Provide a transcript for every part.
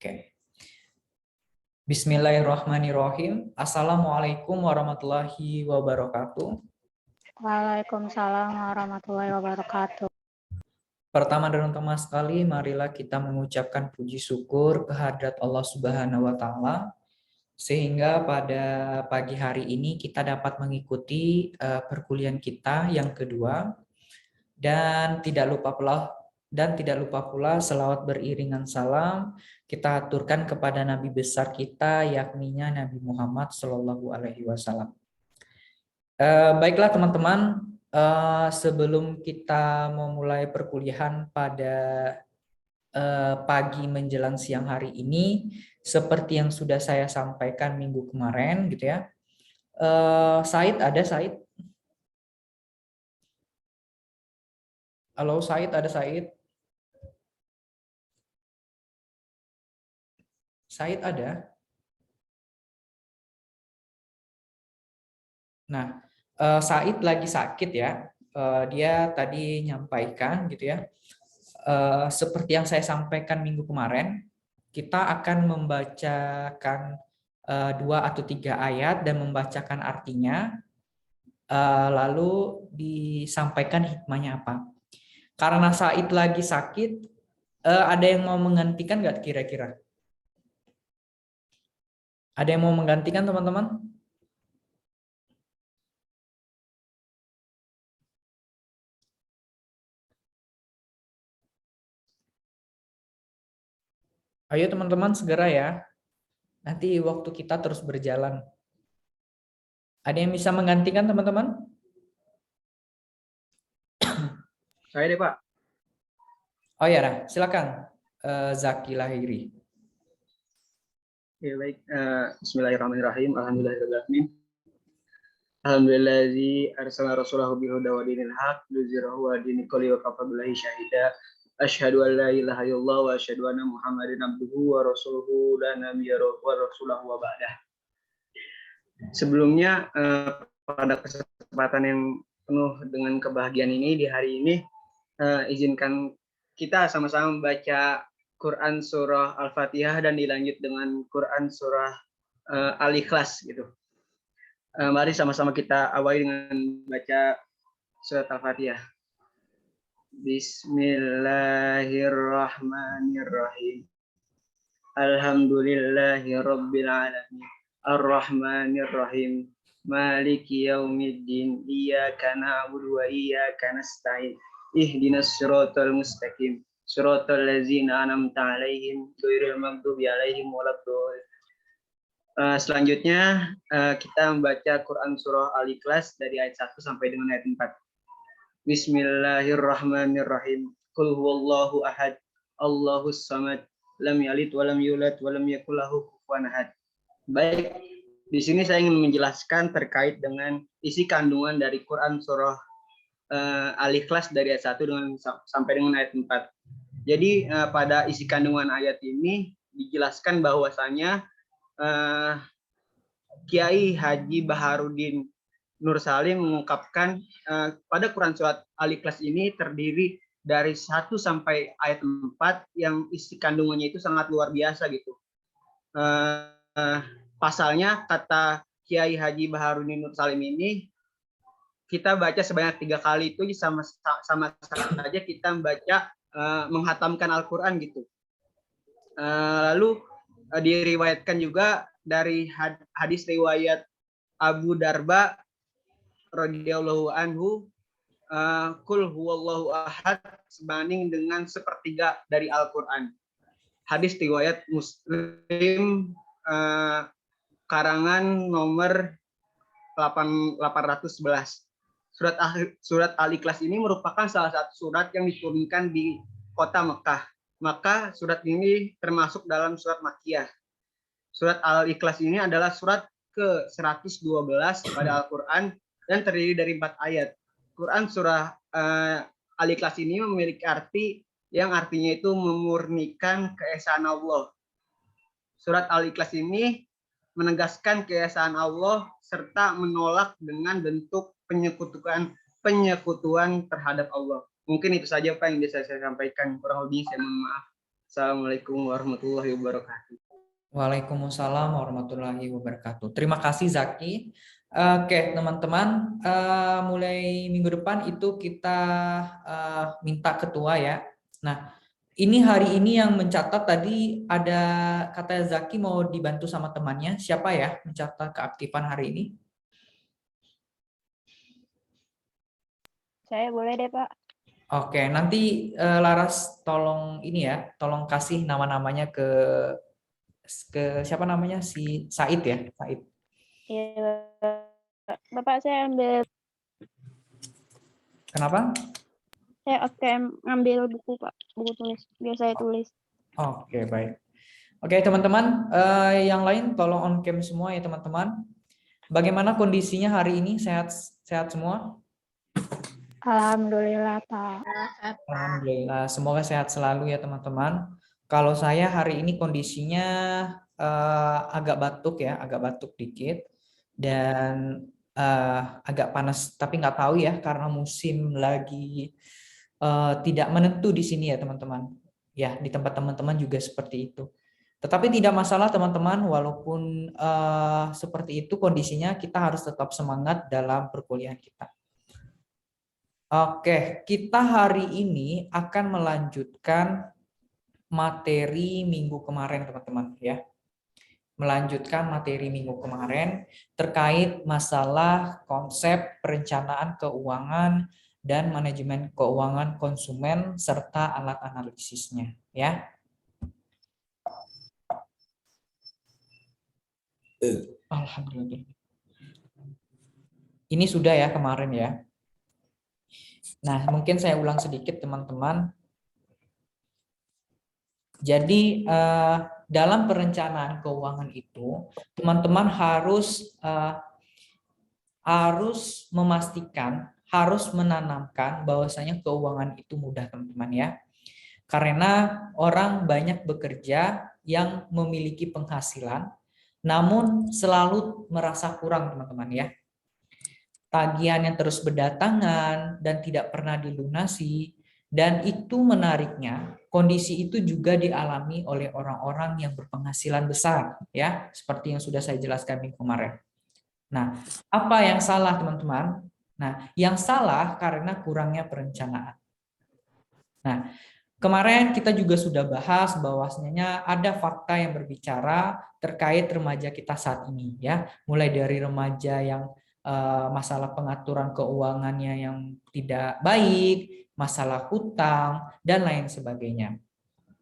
Oke. Bismillahirrahmanirrahim. Assalamualaikum warahmatullahi wabarakatuh. Waalaikumsalam warahmatullahi wabarakatuh. Pertama dan utama sekali, marilah kita mengucapkan puji syukur kehadrat Allah Subhanahu wa Ta'ala, sehingga pada pagi hari ini kita dapat mengikuti perkuliahan kita yang kedua, dan tidak lupa pula selawat beriringan salam kita aturkan kepada Nabi besar kita, yakninya Nabi Muhammad Shallallahu Alaihi Wasallam. Baiklah teman-teman, sebelum kita memulai perkuliahan pada pagi menjelang siang hari ini, seperti yang sudah saya sampaikan minggu kemarin, gitu ya. Said ada Said? Halo Said, ada Said? Said ada? Nah, Said lagi sakit ya. Dia tadi nyampaikan gitu ya. Seperti yang saya sampaikan minggu kemarin, kita akan membacakan 2 atau 3 ayat dan membacakan artinya, lalu disampaikan hikmahnya apa. Karena Said lagi sakit, ada yang mau menggantikan nggak kira-kira? Ada yang mau menggantikan teman-teman? Ayo teman-teman segera ya. Nanti waktu kita terus berjalan. Ada yang bisa menggantikan teman-teman? Saya deh Pak. Oh ya, silakan Zaki Lahiri. Ya baik. Bismillahirrahmanirrahim. Alhamdulillahirobbilalamin. Alhamdulillazi arsala rasulahu bil huda wa dinil haq liyuzhirahu ala dini kulli wa kafa billahi syahida. Asyhadu an la ilaha illallah wa asyhadu anna Muhammadan abduhu wa rasuluhu la nabiyya wa rasulahu wa ba'dah. Sebelumnya pada kesempatan yang penuh dengan kebahagiaan ini di hari ini, izinkan kita sama-sama membaca Quran surah Al-Fatihah dan dilanjut dengan Quran surah Al-Ikhlas gitu. Mari sama-sama kita awali dengan baca surat Al-Fatihah. Bismillahirrahmanirrahim. Alhamdulillahirabbil alamin. Ar-Rahmanirrahim. Maliki yaumiddin. Iyyaka na'budu wa iyyaka nasta'in. Ihdinas siratal mustaqim. Siratal ladzina an'amta 'alaihim ghairil maghdubi 'alaihim waladdallin. Selanjutnya kita membaca Quran surah Al-Ikhlas dari ayat 1 sampai dengan ayat 4. Bismillahirrahmanirrahim. Qul huwallahu ahad. Allahus samad. Lam yalid wa lam yulad wa lam yakul lahu kufuwan ahad. Baik, di sini saya ingin menjelaskan terkait dengan isi kandungan dari Quran surah Al-Ikhlas dari ayat 1 sampai dengan ayat 4. Jadi pada isi kandungan ayat ini dijelaskan bahwasanya Kiai Haji Baharudin Nur Salim mengungkapkan pada Quran surat Al-Ikhlas ini terdiri dari 1 sampai ayat 4 yang isi kandungannya itu sangat luar biasa gitu. Pasalnya kata Kiai Haji Baharudin Nur Salim ini kita baca sebanyak 3 kali itu sama saja kita membaca menghatamkan Al-Quran gitu. Lalu diriwayatkan juga dari hadis riwayat Abu Darda radhiyallahu anhu, Qul huwallahu ahad sebanding dengan sepertiga dari Al-Quran. Hadis riwayat Muslim karangan nomor 811. Surat Al-Ikhlas ini merupakan salah satu surat yang diturunkan di kota Mekah. Maka surat ini termasuk dalam surat Makkiyah. Surat Al-Ikhlas ini adalah surat ke-112 pada Al-Quran dan terdiri dari 4 ayat. Quran surah Al-Ikhlas ini memiliki arti yang artinya itu memurnikan keesaan Allah. Surat Al-Ikhlas ini menegaskan keesaan Allah serta menolak dengan bentuk penyekutuan terhadap Allah. Mungkin itu saja Pak yang bisa saya sampaikan. Kurang lebih saya mohon maaf. Assalamualaikum warahmatullahi wabarakatuh. Waalaikumsalam warahmatullahi wabarakatuh. Terima kasih Zaki. Oke, teman-teman, mulai minggu depan itu kita minta ketua ya. Nah, ini hari ini yang mencatat tadi ada kata Zaki mau dibantu sama temannya. Siapa ya mencatat keaktifan hari ini? Saya boleh deh, Pak. Oke, nanti Laras tolong ini ya, tolong kasih nama-namanya ke siapa namanya, si Said ya, Said. Iya, Bapak, saya ambil. Kenapa? Saya ngambil buku, Pak. Buku tulis. Biar saya tulis. Oke, baik. Oke, teman-teman, yang lain tolong on cam semua ya, teman-teman. Bagaimana kondisinya hari ini? Sehat semua? Alhamdulillah, Pak. Alhamdulillah, semoga sehat selalu ya, teman-teman. Kalau saya hari ini kondisinya agak batuk ya, agak batuk dikit dan agak panas, tapi nggak tahu ya karena musim lagi tidak menentu di sini ya, teman-teman. Ya, di tempat teman-teman juga seperti itu. Tetapi tidak masalah teman-teman, walaupun seperti itu kondisinya, kita harus tetap semangat dalam perkuliahan kita. Oke, kita hari ini akan melanjutkan materi minggu kemarin teman-teman ya. Melanjutkan materi minggu kemarin terkait masalah konsep perencanaan keuangan dan manajemen keuangan konsumen serta alat analisisnya ya. Alhamdulillah. Ini sudah ya kemarin ya. Nah, mungkin saya ulang sedikit teman-teman. Jadi dalam perencanaan keuangan itu, teman-teman harus memastikan, harus menanamkan bahwasanya keuangan itu mudah, teman-teman ya. Karena orang banyak bekerja yang memiliki penghasilan, namun selalu merasa kurang, teman-teman ya. Tagihan yang terus berdatangan dan tidak pernah dilunasi, dan itu menariknya kondisi itu juga dialami oleh orang-orang yang berpenghasilan besar ya, seperti yang sudah saya jelaskan minggu kemarin. Nah, apa yang salah teman-teman? Nah, yang salah karena kurangnya perencanaan. Nah, kemarin kita juga sudah bahas bahwasanya ada fakta yang berbicara terkait remaja kita saat ini ya, mulai dari remaja yang masalah pengaturan keuangannya yang tidak baik, masalah hutang dan lain sebagainya.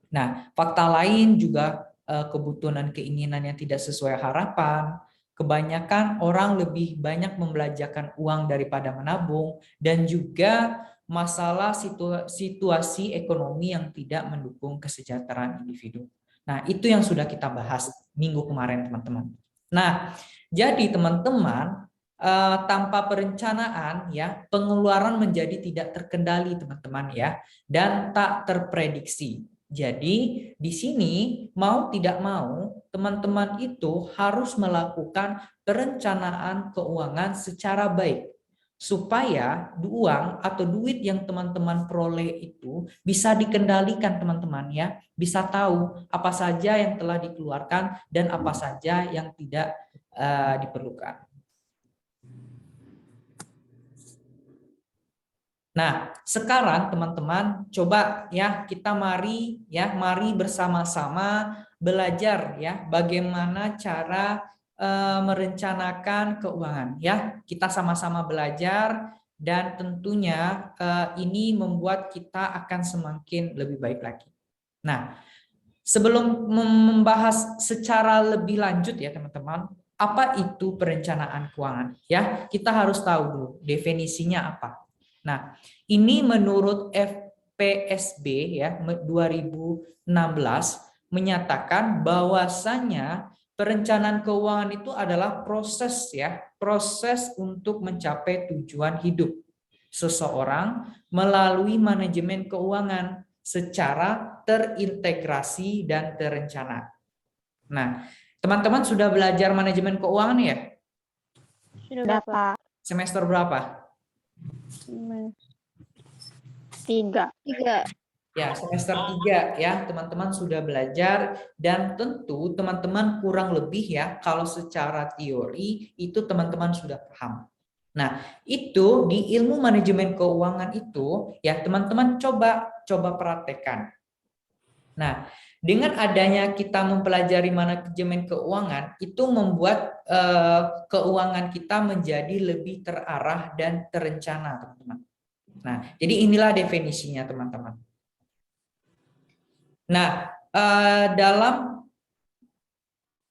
Nah, fakta lain juga kebutuhan dan keinginan yang tidak sesuai harapan. Kebanyakan orang lebih banyak membelanjakan uang daripada menabung, dan juga masalah situasi ekonomi yang tidak mendukung kesejahteraan individu. Nah, itu yang sudah kita bahas minggu kemarin, teman-teman. Nah, jadi teman-teman, tanpa perencanaan ya, pengeluaran menjadi tidak terkendali, teman-teman ya, dan tak terprediksi. Jadi di sini mau tidak mau teman-teman itu harus melakukan perencanaan keuangan secara baik supaya uang atau duit yang teman-teman peroleh itu bisa dikendalikan, teman-teman ya, bisa tahu apa saja yang telah dikeluarkan dan apa saja yang tidak diperlukan. Nah, sekarang teman-teman coba ya, kita mari bersama-sama belajar ya bagaimana cara merencanakan keuangan ya. Kita sama-sama belajar, dan tentunya ini membuat kita akan semakin lebih baik lagi. Nah, sebelum membahas secara lebih lanjut ya teman-teman, apa itu perencanaan keuangan ya? Kita harus tahu dulu definisinya apa. Nah, ini menurut FPSB ya 2016 menyatakan bahwasanya perencanaan keuangan itu adalah proses untuk mencapai tujuan hidup seseorang melalui manajemen keuangan secara terintegrasi dan terencana. Nah, teman-teman sudah belajar manajemen keuangan ya? Sudah, Pak. Semester berapa? 3. Ya, semester 3 ya, teman-teman sudah belajar dan tentu teman-teman kurang lebih ya kalau secara teori itu teman-teman sudah paham. Nah, itu di ilmu manajemen keuangan itu ya teman-teman coba praktekkan. Nah, dengan adanya kita mempelajari manajemen keuangan itu membuat keuangan kita menjadi lebih terarah dan terencana, teman-teman. Nah, jadi inilah definisinya, teman-teman. Nah,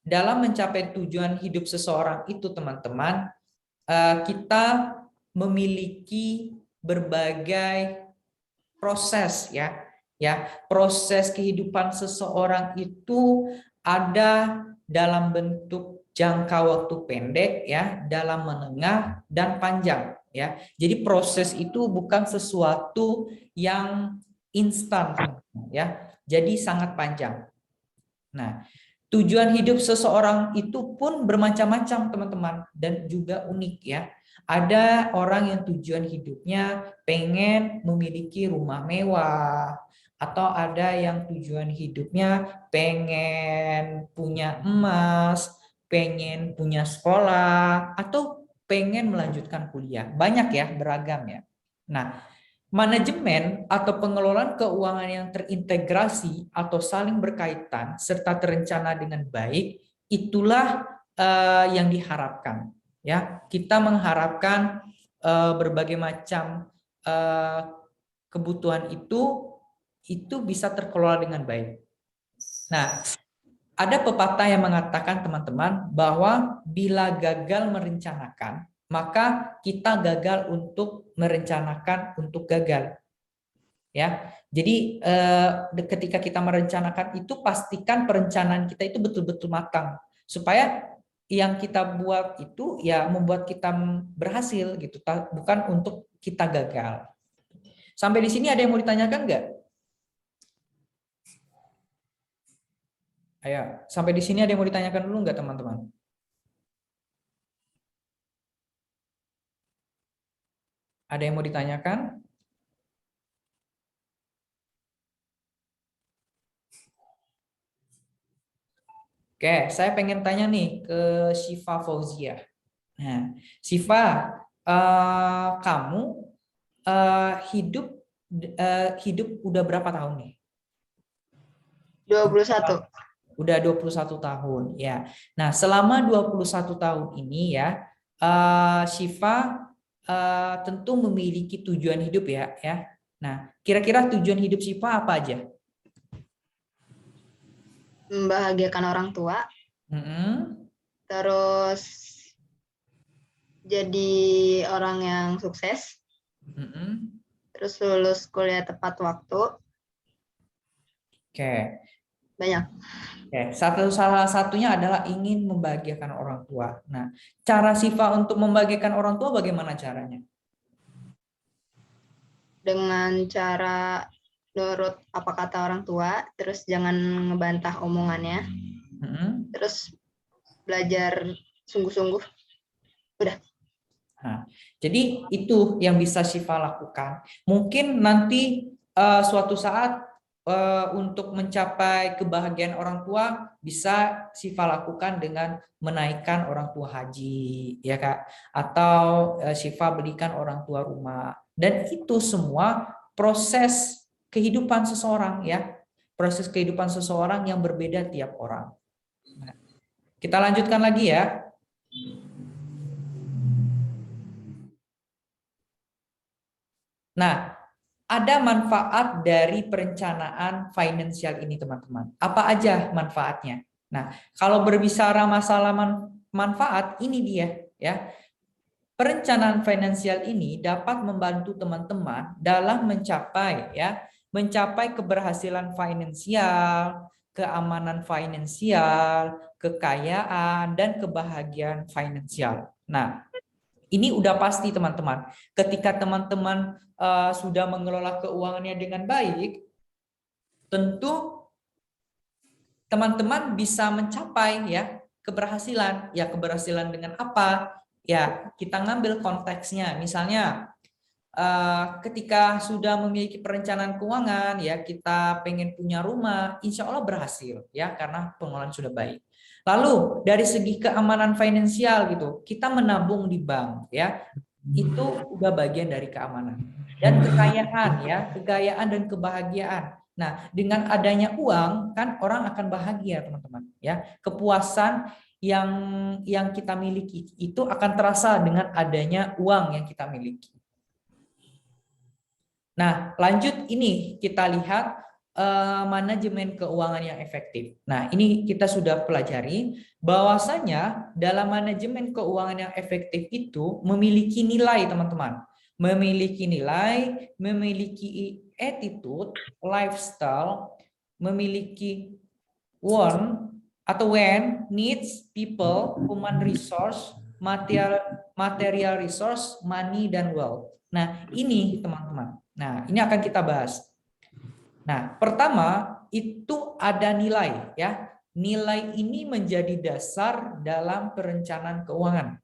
dalam mencapai tujuan hidup seseorang itu, teman-teman, kita memiliki berbagai proses proses kehidupan seseorang itu ada dalam bentuk jangka waktu pendek ya, dalam menengah dan panjang ya. Jadi proses itu bukan sesuatu yang instan ya. Jadi sangat panjang. Nah, tujuan hidup seseorang itu pun bermacam-macam, teman-teman, dan juga unik ya. Ada orang yang tujuan hidupnya pengen memiliki rumah mewah, atau ada yang tujuan hidupnya pengen punya emas, pengen punya sekolah, atau pengen melanjutkan kuliah. Banyak ya, beragam ya. Nah, manajemen atau pengelolaan keuangan yang terintegrasi atau saling berkaitan serta terencana dengan baik, itulah yang diharapkan. Ya, kita mengharapkan berbagai macam kebutuhan itu bisa terkelola dengan baik. Nah, ada pepatah yang mengatakan, teman-teman, bahwa bila gagal merencanakan, maka kita gagal untuk merencanakan untuk gagal. Ya, jadi ketika kita merencanakan itu, pastikan perencanaan kita itu betul-betul matang supaya yang kita buat itu ya membuat kita berhasil gitu, bukan untuk kita gagal. Sampai di sini ada yang mau ditanyakan nggak? Ayo, sampai di sini ada yang mau ditanyakan dulu nggak, teman-teman? Ada yang mau ditanyakan? Oke, saya pengen tanya nih ke Syifa Fauzia. Nah, Syifa, kamu hidup udah berapa tahun nih? 21. Udah 21 tahun ya. Nah, selama 21 tahun ini ya, Syifa tentu memiliki tujuan hidup ya. Nah, kira-kira tujuan hidup Syifa apa aja? Membahagiakan orang tua, terus jadi orang yang sukses, terus lulus kuliah tepat waktu. Oke. Banyak. Oke, salah satunya adalah ingin membahagiakan orang tua. Nah, cara Syifa untuk membahagiakan orang tua bagaimana caranya? Dengan cara nurut apa kata orang tua, terus jangan ngebantah omongannya, terus belajar sungguh-sungguh. Udah. Nah, jadi itu yang bisa Syifa lakukan. Mungkin nanti suatu saat untuk mencapai kebahagiaan orang tua bisa Syifa lakukan dengan menaikkan orang tua haji, ya Kak, atau Syifa belikan orang tua rumah. Dan itu semua proses kehidupan seseorang ya, proses kehidupan seseorang yang berbeda tiap orang. Nah, kita lanjutkan lagi ya. Nah, ada manfaat dari perencanaan finansial ini, teman-teman. Apa aja manfaatnya? Nah, kalau berbicara masalah manfaat, ini dia ya. Perencanaan finansial ini dapat membantu teman-teman dalam mencapai keberhasilan finansial, keamanan finansial, kekayaan, dan kebahagiaan finansial. Nah, ini udah pasti, teman-teman. Ketika teman-teman sudah mengelola keuangannya dengan baik, tentu teman-teman bisa mencapai ya keberhasilan. Ya, keberhasilan dengan apa? Ya, kita ngambil konteksnya. Misalnya ketika sudah memiliki perencanaan keuangan, ya kita pengen punya rumah, insya Allah berhasil, ya karena pengelolaan sudah baik. Lalu dari segi keamanan finansial gitu, kita menabung di bank, ya itu udah bagian dari keamanan. Dan kekayaan, ya kekayaan dan kebahagiaan. Nah, dengan adanya uang kan orang akan bahagia, teman-teman, ya. Kepuasan yang kita miliki itu akan terasa dengan adanya uang yang kita miliki. Nah, lanjut ini kita lihat manajemen keuangan yang efektif. Nah, ini kita sudah pelajari bahwasanya dalam manajemen keuangan yang efektif itu memiliki nilai, teman-teman. Memiliki nilai, memiliki attitude, lifestyle, memiliki want atau when, needs, people, human resource, material resource, money, dan wealth. Nah, ini teman-teman. Nah, ini akan kita bahas. Nah, pertama itu ada nilai, ya. Nilai ini menjadi dasar dalam perencanaan keuangan.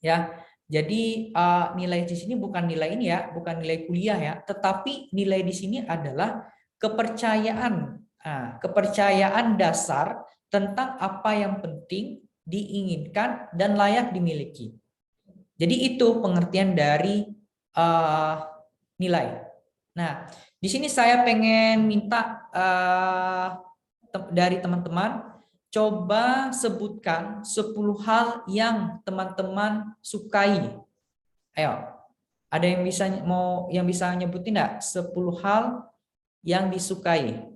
Ya. Jadi nilai di sini bukan nilai ini ya, bukan nilai kuliah ya, tetapi nilai di sini adalah kepercayaan. Nah, kepercayaan dasar tentang apa yang penting, diinginkan, dan layak dimiliki. Jadi itu pengertian dari nilai. Nah, di sini saya pengen minta dari teman-teman coba sebutkan 10 hal yang teman-teman sukai. Ayo, ada yang bisa nyebutin enggak 10 hal yang disukai?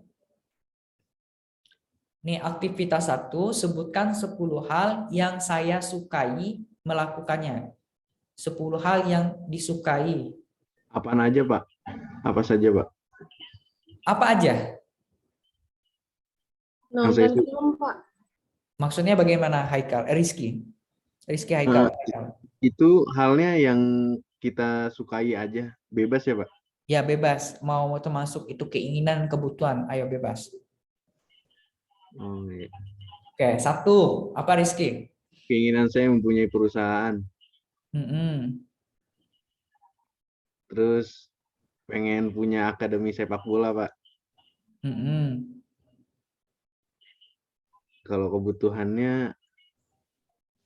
Nih, aktivitas 1, sebutkan 10 hal yang saya sukai melakukannya. 10 hal yang disukai. Apaan aja, Pak? Apa saja, Pak? Apa aja? Nonton film, Pak. Maksudnya bagaimana, Haikal? Rizky Haikal. Itu halnya yang kita sukai aja. Bebas ya, Pak? Ya, bebas. Mau termasuk itu keinginan, kebutuhan. Ayo, bebas. Oh, iya. Oke, 1. Apa, Rizky? Keinginan saya mempunyai perusahaan. Terus pengen punya akademi sepak bola, Pak. Kalau kebutuhannya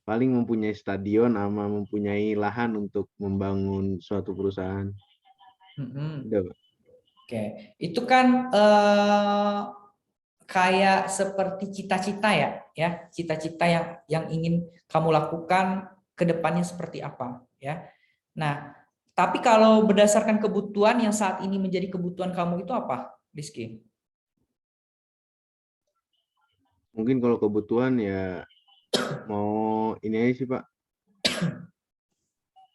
paling mempunyai stadion sama mempunyai lahan untuk membangun suatu perusahaan. Udah, Pak. Oke, itu kan kayak seperti cita-cita ya, cita-cita yang ingin kamu lakukan ke depannya seperti apa, ya. Nah, tapi kalau berdasarkan kebutuhan yang saat ini menjadi kebutuhan kamu itu apa, Rizky? Mungkin kalau kebutuhan ya mau ini aja sih, Pak.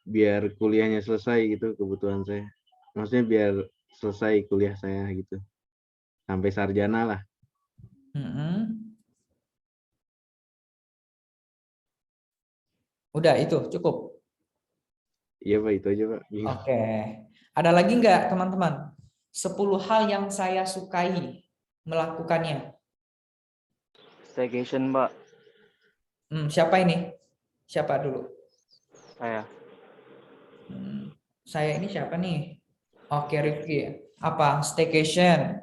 Biar kuliahnya selesai gitu kebutuhan saya. Maksudnya biar selesai kuliah saya gitu. Sampai sarjana lah. Udah, itu cukup. Iya, Pak, itu aja, Pak. Oke. Ada lagi nggak, teman-teman? 10 hal yang saya sukai melakukannya. Staycation, Mbak. Siapa ini? Siapa dulu? Saya. Saya ini siapa nih? Oke, Rifki. Apa? Staycation.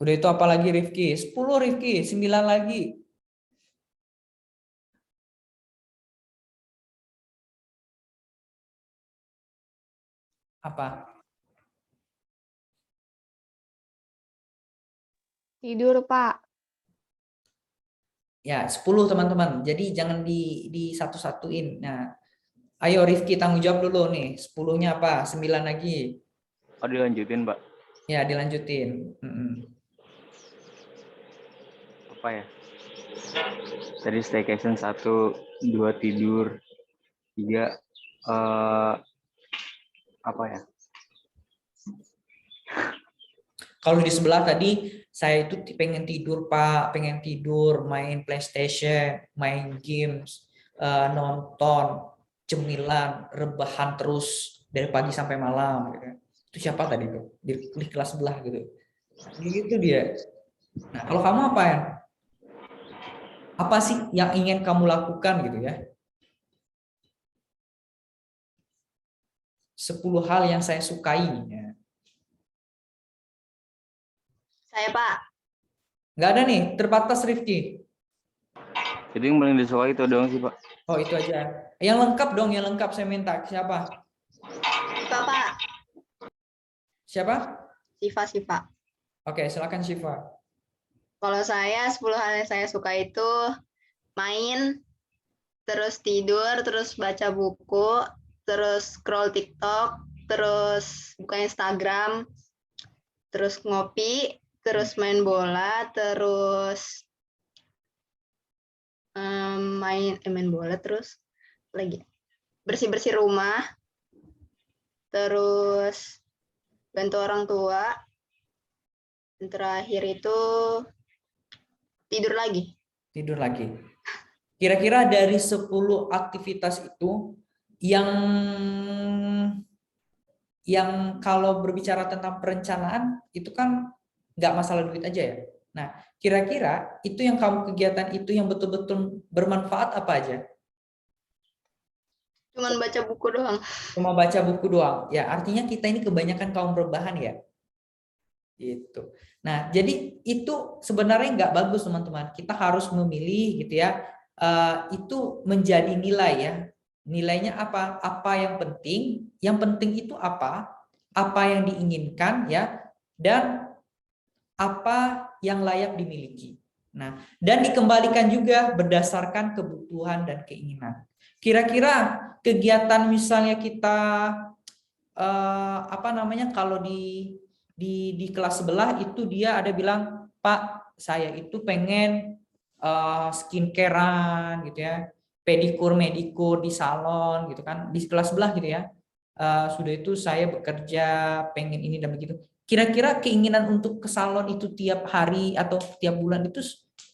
Udah, itu apa lagi, Rifki? 10, Rifki. 9 lagi. Apa? Tidur, Pak. Ya, 10, teman-teman. Jadi jangan di satu-satuin. Nah, ayo Rifki tanggung jawab dulu nih. 10-nya apa? 9 lagi. Oh, dilanjutin, Mbak. Ya, dilanjutin. Apa ya? Tadi staycation 1, 2 tidur, 3 apa ya? Kalau di sebelah tadi saya itu pengen tidur, Pak, pengen tidur, main PlayStation, main games, nonton, cemilan, rebahan terus dari pagi sampai malam. Gitu. Itu siapa tadi tuh di kelas sebelah gitu? Gitu dia. Nah, kalau kamu apa ya? Apa sih yang ingin kamu lakukan gitu ya? 10 hal yang saya sukai. Ya. Saya, Pak. Nggak ada nih, terbatas Rifki. Jadi yang paling disukai itu doang sih, Pak. Oh, itu aja. Yang lengkap dong, yang lengkap saya minta. Siapa? Siva, Pak. Siapa? Siva. Oke, silakan Syifa. Kalau saya 10 hal yang saya suka itu main, terus tidur, terus baca buku, terus scroll TikTok, terus buka Instagram, terus ngopi, terus main bola, terus main bola, terus lagi bersih-bersih rumah, terus bantu orang tua, dan terakhir itu tidur lagi. Tidur lagi. Kira-kira dari 10 aktivitas itu yang kalau berbicara tentang perencanaan itu kan nggak masalah duit aja ya. Nah, kira-kira itu yang kamu kegiatan itu yang betul-betul bermanfaat apa aja? Cuman baca buku doang. Cuma baca buku doang. Ya, artinya kita ini kebanyakan kaum rebahan ya. Gitu. Nah, jadi itu sebenarnya nggak bagus teman-teman. Kita harus memilih gitu ya. Itu menjadi nilai ya. Nilainya apa? Apa yang penting? Yang penting itu apa? Apa yang diinginkan ya? Dan apa yang layak dimiliki. Nah, dan dikembalikan juga berdasarkan kebutuhan dan keinginan. Kira-kira kegiatan misalnya kita kalau di kelas sebelah itu dia ada bilang, Pak, saya itu pengen skincarean gitu ya, pedikur medikur di salon gitu kan, di kelas sebelah gitu ya. Sudah itu saya bekerja pengen ini dan begitu. Kira-kira keinginan untuk ke salon itu tiap hari atau tiap bulan itu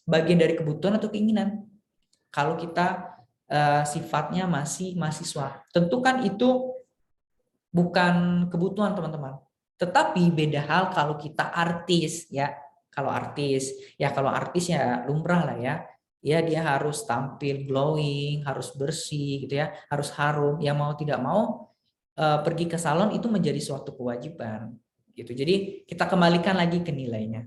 bagian dari kebutuhan atau keinginan? Kalau kita sifatnya masih mahasiswa, tentu kan itu bukan kebutuhan teman-teman. Tetapi beda hal kalau kita artis ya. Kalau artis ya lumrah lah ya. Ya dia harus tampil glowing, harus bersih gitu ya, harus harum. Ya mau tidak mau pergi ke salon itu menjadi suatu kewajiban gitu. Jadi kita kembalikan lagi ke nilainya.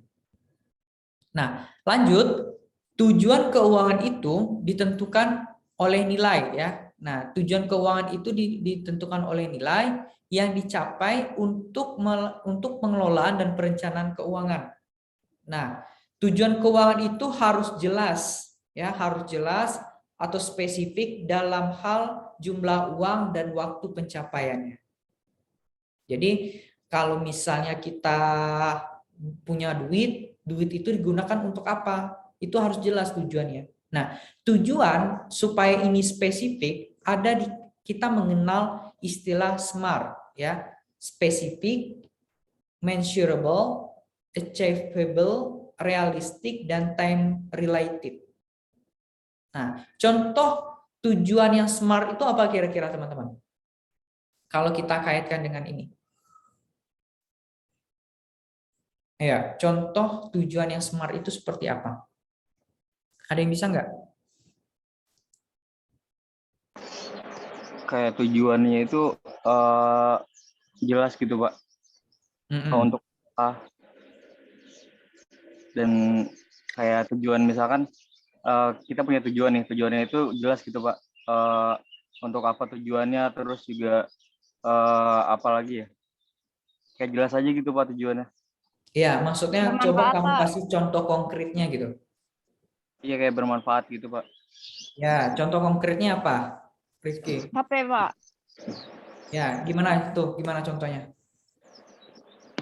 Nah, lanjut, tujuan keuangan itu ditentukan oleh nilai ya. Nah, tujuan keuangan itu ditentukan oleh nilai yang dicapai untuk pengelolaan dan perencanaan keuangan. Nah, tujuan keuangan itu harus jelas ya, harus jelas atau spesifik dalam hal jumlah uang dan waktu pencapaiannya. Jadi, kalau misalnya kita punya duit itu digunakan untuk apa? Itu harus jelas tujuannya. Nah, tujuan supaya ini spesifik ada di kita mengenal istilah SMART ya. Spesifik, measurable, achievable, realistic, dan time related. Nah, contoh tujuan yang SMART itu apa kira-kira teman-teman? Kalau kita kaitkan dengan ini. Ya, contoh tujuan yang SMART itu seperti apa? Ada yang bisa nggak? Kayak tujuannya itu jelas gitu, Pak. Untuk dan kayak tujuan misalkan kita punya tujuan nih, tujuannya itu jelas gitu, Pak. Untuk apa tujuannya, terus juga apa lagi ya? Kayak jelas aja gitu, Pak, tujuannya. Ya, maksudnya coba kamu kasih contoh konkretnya gitu. Iya, kayak bermanfaat gitu, Pak. Ya, contoh konkretnya apa, Rifki? HP, Pak. Ya, gimana itu? Gimana contohnya?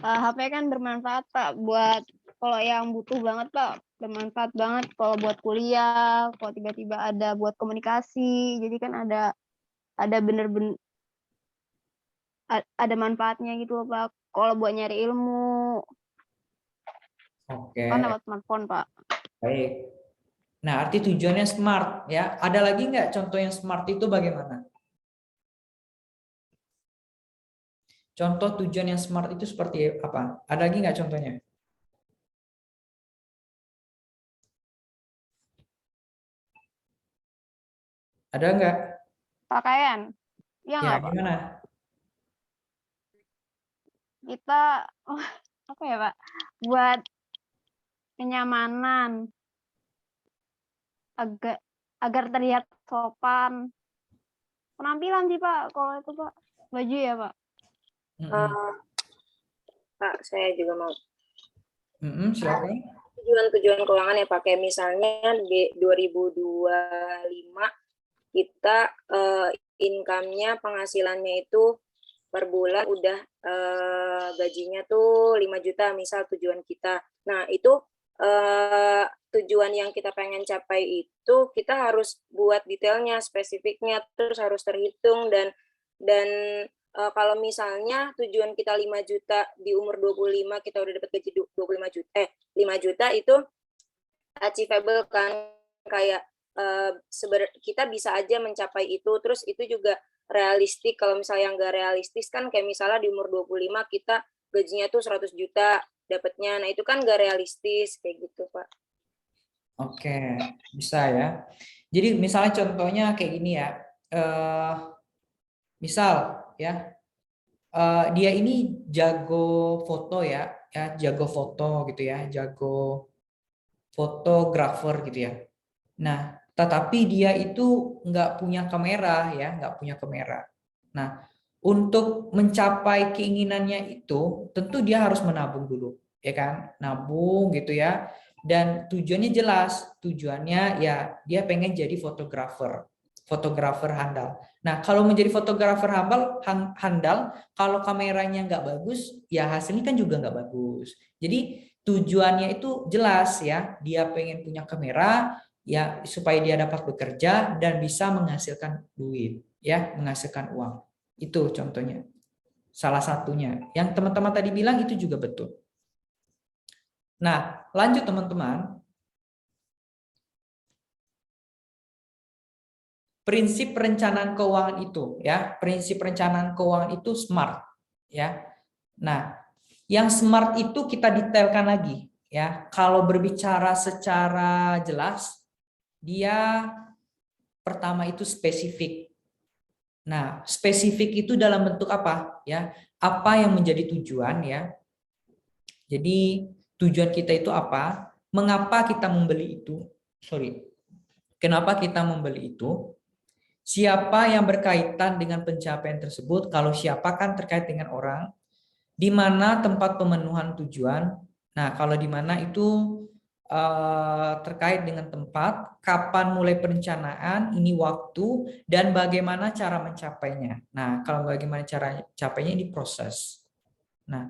HP kan bermanfaat, Pak, buat kalau yang butuh banget, Pak. Bermanfaat banget kalau buat kuliah, kalau tiba-tiba ada buat komunikasi. Jadi kan ada bener-bener ada manfaatnya gitu loh, Pak. Kalau buat nyari ilmu, Oke, kan lewat smartphone, Pak. baik. Nah, arti tujuannya SMART ya. Ada lagi nggak contoh yang SMART itu bagaimana? Contoh tujuan yang SMART itu seperti apa? Ada lagi nggak contohnya? Ada nggak? Pakaian. Iya Ya, nggak, Pak? gimana? kita apa ya Pak? Buat kenyamanan, agar terlihat sopan. Penampilan sih Pak, kalau itu Pak. Baju ya Pak. Pak, saya juga mau Silakan. tujuan keuangan ya Pak. Kayak misalnya di 2025 kita income-nya, penghasilannya itu per bulan udah gajinya tuh 5 juta misal tujuan kita. Nah, itu tujuan yang kita pengen capai itu kita harus buat detailnya, spesifiknya, terus harus terhitung dan kalau misalnya tujuan kita 5 juta di umur 25 kita udah dapat gaji 5 juta itu achievable kan, kayak kita bisa aja mencapai itu. Terus itu juga realistik. Kalau misalnya nggak realistis kan kayak misalnya di umur 25 kita gajinya tuh 100 juta dapatnya. Nah, itu kan nggak realistis kayak gitu, Pak. Oke, bisa ya. Jadi misalnya contohnya kayak gini ya. Misal ya, dia ini jago foto ya, jago foto gitu ya, jago fotografer gitu ya. Nah, tetapi dia itu nggak punya kamera ya, nggak punya kamera. Nah, untuk mencapai keinginannya itu, tentu dia harus menabung dulu, ya kan? Nabung gitu ya. Dan tujuannya jelas, tujuannya ya dia pengen jadi fotografer handal. Nah, kalau menjadi fotografer handal, kalau kameranya nggak bagus, ya hasilnya kan juga nggak bagus. Jadi tujuannya itu jelas ya, dia pengen punya kamera ya supaya dia dapat bekerja dan bisa menghasilkan duit, ya, menghasilkan uang. Itu contohnya. Salah satunya. Yang teman-teman tadi bilang itu juga betul. Nah, lanjut teman-teman. Prinsip perencanaan keuangan itu ya, prinsip perencanaan keuangan itu SMART ya. Nah, yang SMART itu kita detailkan lagi ya. Kalau berbicara secara jelas, dia pertama itu spesifik. Nah, spesifik itu dalam bentuk apa ya? Apa yang menjadi tujuan ya? Jadi tujuan kita itu apa? Mengapa kita membeli itu? Kenapa kita membeli itu? Siapa yang berkaitan dengan pencapaian tersebut? Kalau siapa kan terkait dengan orang. Di mana tempat pemenuhan tujuan? Nah, kalau di mana itu terkait dengan tempat, kapan mulai perencanaan, ini waktu, dan bagaimana cara mencapainya. Nah, kalau bagaimana cara mencapainya ini proses. Nah,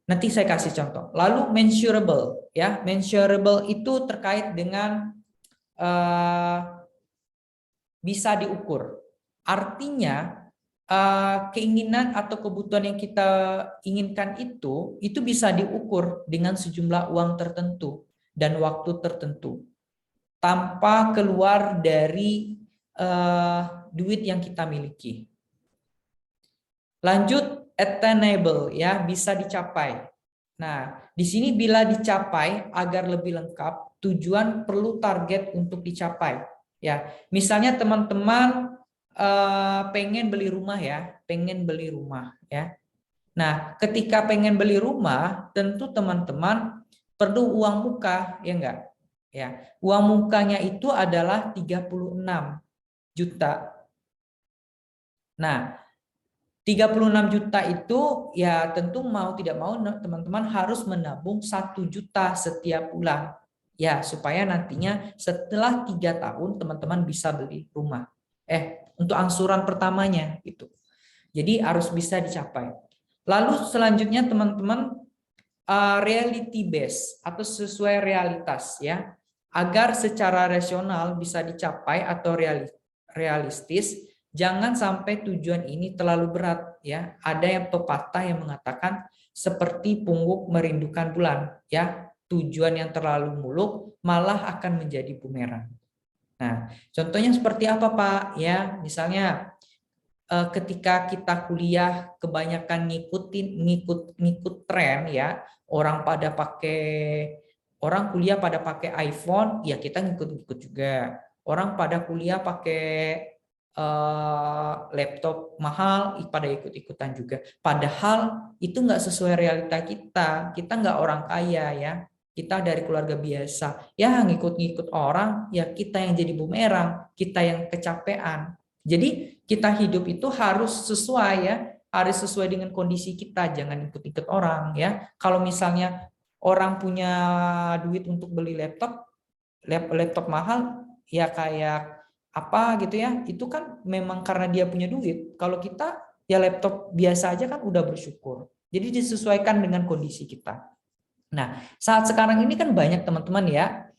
nanti saya kasih contoh. Lalu measurable, ya, measurable itu terkait dengan bisa diukur. Artinya keinginan atau kebutuhan yang kita inginkan itu bisa diukur dengan sejumlah uang tertentu dan waktu tertentu tanpa keluar dari duit yang kita miliki. Lanjut, attainable ya, bisa dicapai. Nah, di sini bila dicapai agar lebih lengkap, tujuan perlu target untuk dicapai. Ya, misalnya teman-teman pengen beli rumah ya, pengen beli rumah ya. Nah, ketika pengen beli rumah, tentu teman-teman perlu uang muka, ya enggak? Ya, uang mukanya itu adalah 36 juta. Nah, 36 juta itu ya tentu mau tidak mau teman-teman harus menabung 1 juta setiap bulan. Ya, supaya nantinya setelah 3 tahun teman-teman bisa beli rumah. Untuk angsuran pertamanya gitu. Jadi harus bisa dicapai. Lalu selanjutnya teman-teman reality base atau sesuai realitas ya. Agar secara rasional bisa dicapai atau realistis, jangan sampai tujuan ini terlalu berat ya. Ada yang pepatah yang mengatakan seperti pungguk merindukan bulan ya. Tujuan yang terlalu muluk malah akan menjadi bumerang. Nah, contohnya seperti apa Pak? Ya, misalnya ketika kita kuliah kebanyakan ngikut tren ya, orang kuliah pada pakai iPhone, ya kita ngikut-ngikut juga. Orang pada kuliah pakai laptop mahal pada ikut-ikutan juga. Padahal itu nggak sesuai realita kita. Kita nggak orang kaya ya. Kita dari keluarga biasa. Ya ngikut-ngikut orang, ya kita yang jadi bumerang, kita yang kecapean. Jadi kita hidup itu harus sesuai ya, harus sesuai dengan kondisi kita, jangan ikut-ikut orang ya. Kalau misalnya orang punya duit untuk beli laptop mahal, ya kayak apa gitu ya, itu kan memang karena dia punya duit. Kalau kita ya laptop biasa aja kan udah bersyukur. Jadi disesuaikan dengan kondisi kita. Nah, saat sekarang ini kan banyak teman-teman ya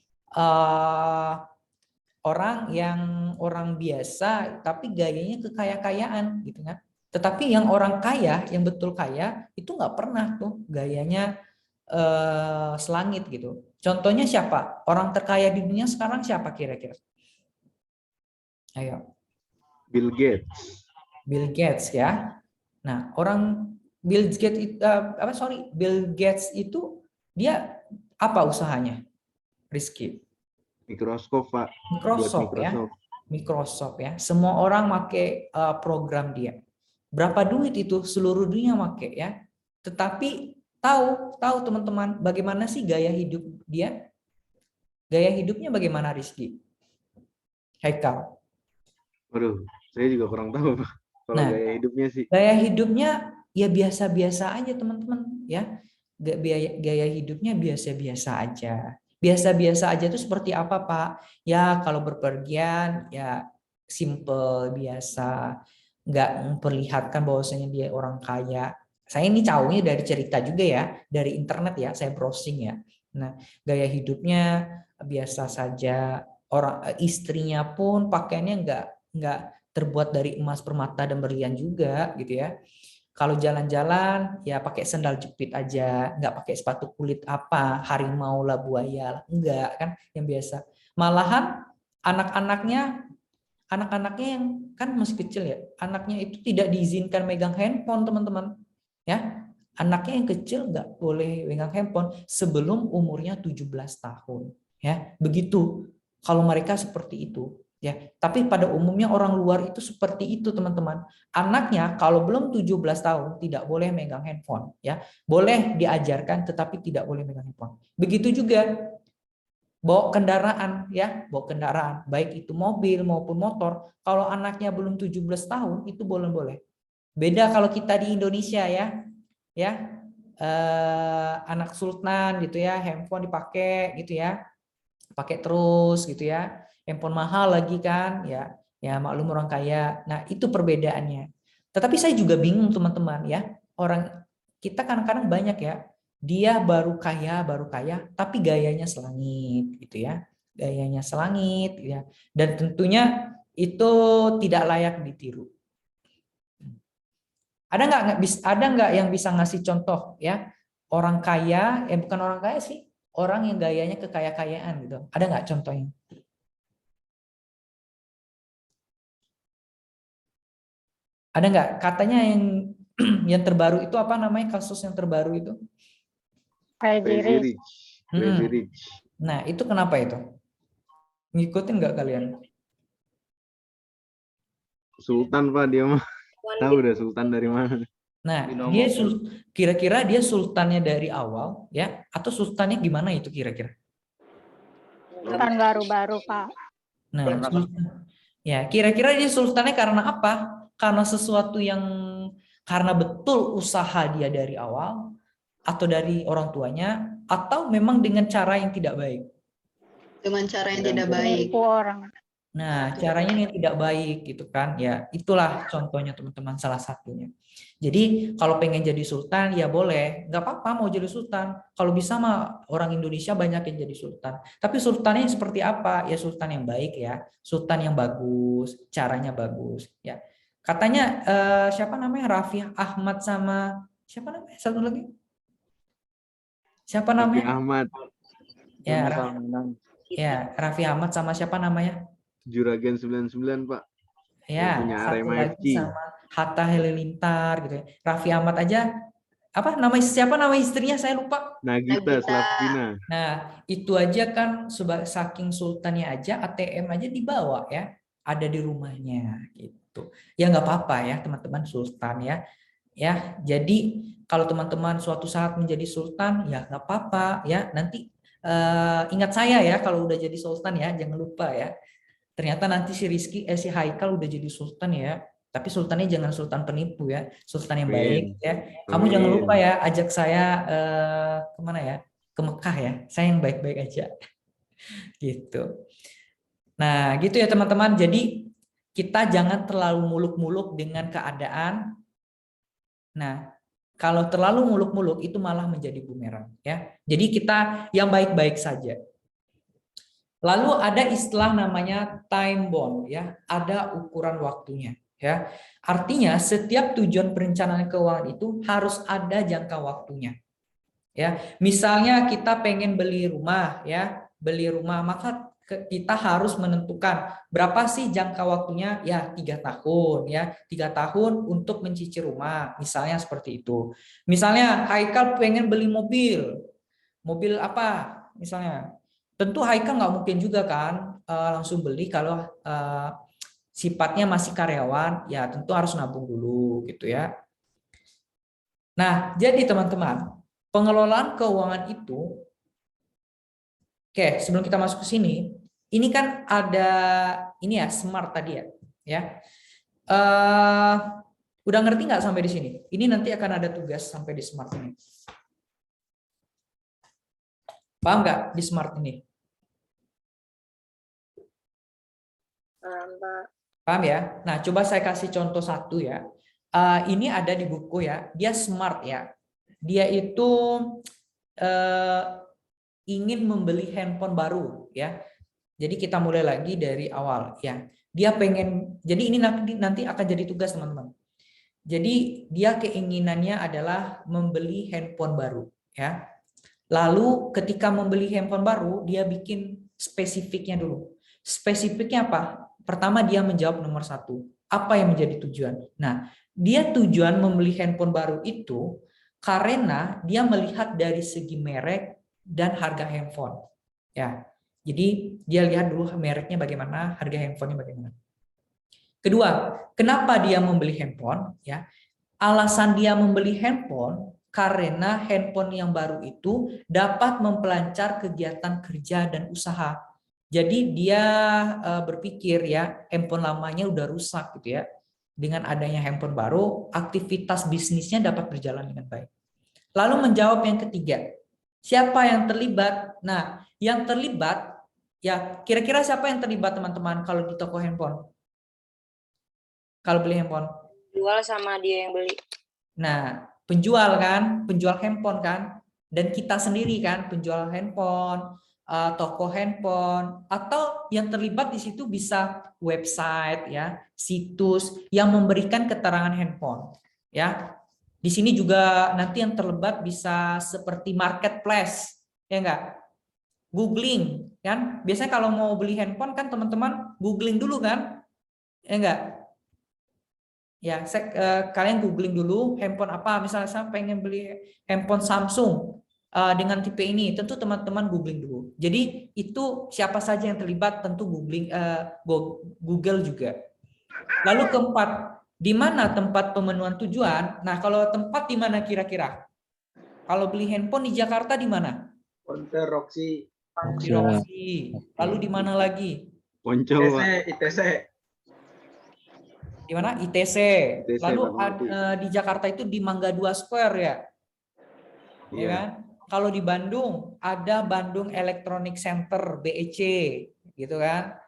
orang biasa tapi gayanya kekaya-kayaan gitu kan. Tetapi yang orang kaya, yang betul kaya itu nggak pernah tuh gayanya selangit gitu. Contohnya siapa? Orang terkaya di dunia sekarang siapa kira-kira? Ayo. Bill Gates. Bill Gates ya. Nah, Bill Gates itu dia apa usahanya? Rizky. Microsoft, Pak. Microsoft Buat ya. Microsoft ya. Semua orang pakai program dia. Berapa duit itu? Seluruh dunia pakai ya. Tetapi tahu teman-teman bagaimana sih gaya hidup dia? Gaya hidupnya bagaimana Rizky? Haikal. Waduh, saya juga kurang tahu, Pak. Kalau gaya hidupnya sih. Gaya hidupnya ya biasa-biasa aja teman-teman ya. Gaya hidupnya biasa-biasa aja. Biasa-biasa aja itu seperti apa Pak? Ya kalau berpergian ya simple biasa, nggak memperlihatkan bahwasanya dia orang kaya. Saya ini tahunya dari cerita juga ya, dari internet ya, saya browsing ya. Nah gaya hidupnya biasa saja. Istrinya pun pakaiannya nggak terbuat dari emas, permata dan berlian juga gitu ya. Kalau jalan-jalan ya pakai sandal jepit aja, nggak pakai sepatu kulit apa, harimau lah, buaya lah, enggak kan yang biasa. Malahan anak-anaknya yang kan masih kecil ya, anaknya itu tidak diizinkan megang handphone teman-teman ya. Anaknya yang kecil nggak boleh megang handphone sebelum umurnya 17 tahun ya. Begitu kalau mereka seperti itu. Ya, tapi pada umumnya orang luar itu seperti itu teman-teman. Anaknya kalau belum 17 tahun tidak boleh megang handphone ya. Boleh diajarkan tetapi tidak boleh megang handphone. Begitu juga bawa kendaraan ya, bawa kendaraan baik itu mobil maupun motor. Kalau anaknya belum 17 tahun itu boleh. Beda kalau kita di Indonesia ya. Ya. Anak sultan gitu ya, handphone dipakai gitu ya. Pakai terus gitu ya. Handphone mahal lagi kan ya maklum orang kaya. Nah itu perbedaannya. Tetapi saya juga bingung teman-teman ya, orang kita kadang-kadang banyak ya, dia baru kaya tapi gayanya selangit gitu ya, gayanya selangit ya, dan tentunya itu tidak layak ditiru. Ada nggak yang bisa ngasih contoh ya orang kaya, bukan orang kaya sih, orang yang gayanya kekaya-kayaan gitu, ada nggak contohnya? Ada nggak? Katanya yang terbaru itu apa namanya, kasus yang terbaru itu? Crazy Rich. Nah itu kenapa itu? Ngikutin nggak kalian? Sultan Pak dia mah. Tahu udah sultan dari mana? Nah dia kira-kira dia sultannya dari awal ya, atau sultannya gimana itu kira-kira? Sultan baru-baru Pak. Nah ya kira-kira dia sultannya karena apa? Karena sesuatu yang karena betul usaha dia dari awal, atau dari orang tuanya, atau memang dengan cara yang tidak baik? Dengan cara yang tidak baik. Nah, caranya yang tidak baik gitu kan. Ya, itulah contohnya teman-teman, salah satunya. Jadi, kalau pengen jadi sultan ya boleh, nggak apa-apa mau jadi sultan. Kalau bisa mah orang Indonesia banyak yang jadi sultan. Tapi sultannya seperti apa? Ya sultan yang baik ya, sultan yang bagus, caranya bagus ya. Katanya siapa namanya, Raffi Ahmad sama siapa namanya satu lagi? Siapa namanya? Raffi Ahmad. Ya, Raffi Ahmad sama siapa namanya? Juragan 99 Pak. Ya, punya satu Arema lagi FC. sama Hatta Halilintar gitu ya. Raffi Ahmad aja apa siapa nama istrinya saya lupa. Nagita Slavina. Nah, itu aja kan saking sultannya aja ATM aja dibawa ya. ada di rumahnya gitu. Ya nggak apa-apa ya teman-teman sultan ya. Ya, jadi kalau teman-teman suatu saat menjadi sultan ya nggak apa-apa ya. Nanti ingat saya ya kalau udah jadi sultan ya, jangan lupa ya. Ternyata nanti si Haikal udah jadi sultan ya. Tapi sultannya jangan sultan penipu ya, sultan yang baik Amin. ya. Kamu jangan Amin. lupa ya ajak saya kemana ya? Ke Mekah ya. Saya yang baik-baik aja. Gitu. Nah, gitu ya teman-teman. Jadi kita jangan terlalu muluk-muluk dengan keadaan. Nah, kalau terlalu muluk-muluk itu malah menjadi bumerang ya. Jadi kita yang baik-baik saja. Lalu ada istilah namanya time bound ya, ada ukuran waktunya ya. Artinya setiap tujuan perencanaan keuangan itu harus ada jangka waktunya. Ya, misalnya kita pengen beli rumah ya, maka kita harus menentukan berapa sih jangka waktunya ya 3 tahun ya, 3 tahun untuk mencicil rumah, misalnya seperti itu. Misalnya Haikal pengen beli mobil apa misalnya, tentu Haikal nggak mungkin juga kan langsung beli kalau sifatnya masih karyawan, ya tentu harus nabung dulu gitu ya. Nah, jadi teman-teman, pengelolaan keuangan itu, oke, sebelum kita masuk ke sini, ini kan ada ini ya smart tadi ya. Udah ngerti nggak sampai di sini? Ini nanti akan ada tugas sampai di smart ini. Paham nggak di smart ini? Paham ya? Nah, coba saya kasih contoh satu ya. Ini ada di buku ya. Dia smart ya. Dia itu ingin membeli handphone baru ya. Jadi kita mulai lagi dari awal ya. Dia pengen, jadi ini nanti akan jadi tugas teman-teman. Jadi dia keinginannya adalah membeli handphone baru ya. Lalu ketika membeli handphone baru, dia bikin spesifiknya dulu. Spesifiknya apa? Pertama dia menjawab nomor 1. Apa yang menjadi tujuan? Nah, dia tujuan membeli handphone baru itu karena dia melihat dari segi merek dan harga handphone. Ya, jadi dia lihat dulu mereknya bagaimana, harga handphonenya bagaimana. Kedua, kenapa dia membeli handphone? Ya, alasan dia membeli handphone karena handphone yang baru itu dapat memperlancar kegiatan kerja dan usaha. Jadi dia berpikir ya, handphone lamanya udah rusak gitu ya. Dengan adanya handphone baru, aktivitas bisnisnya dapat berjalan dengan baik. Lalu menjawab yang ketiga, siapa yang terlibat? Nah, yang terlibat, ya kira-kira siapa yang terlibat teman-teman kalau di toko handphone? Kalau beli handphone? Jual sama dia yang beli. Nah, penjual kan, penjual handphone kan, dan kita sendiri kan, penjual handphone, toko handphone, atau yang terlibat di situ bisa website ya, situs yang memberikan keterangan handphone ya. Di sini juga nanti yang terlibat bisa seperti marketplace ya enggak, googling kan, biasanya kalau mau beli handphone kan teman-teman googling dulu kan ya enggak ya. Kalian googling dulu handphone apa, misalnya saya pengen beli handphone Samsung dengan tipe ini, tentu teman-teman googling dulu. Jadi itu siapa saja yang terlibat, tentu googling Google juga. Lalu keempat, di mana tempat pemenuhan tujuan? Nah, kalau tempat di mana kira-kira? Kalau beli handphone di Jakarta di mana? Konter Roxy. Di Roxy. Lalu di mana lagi? Poncol, ITC. Di mana? ITC. Lalu di Jakarta itu di Mangga 2 Square ya. Ya kan? Kalau di Bandung ada Bandung Electronic Center BEC gitu kan.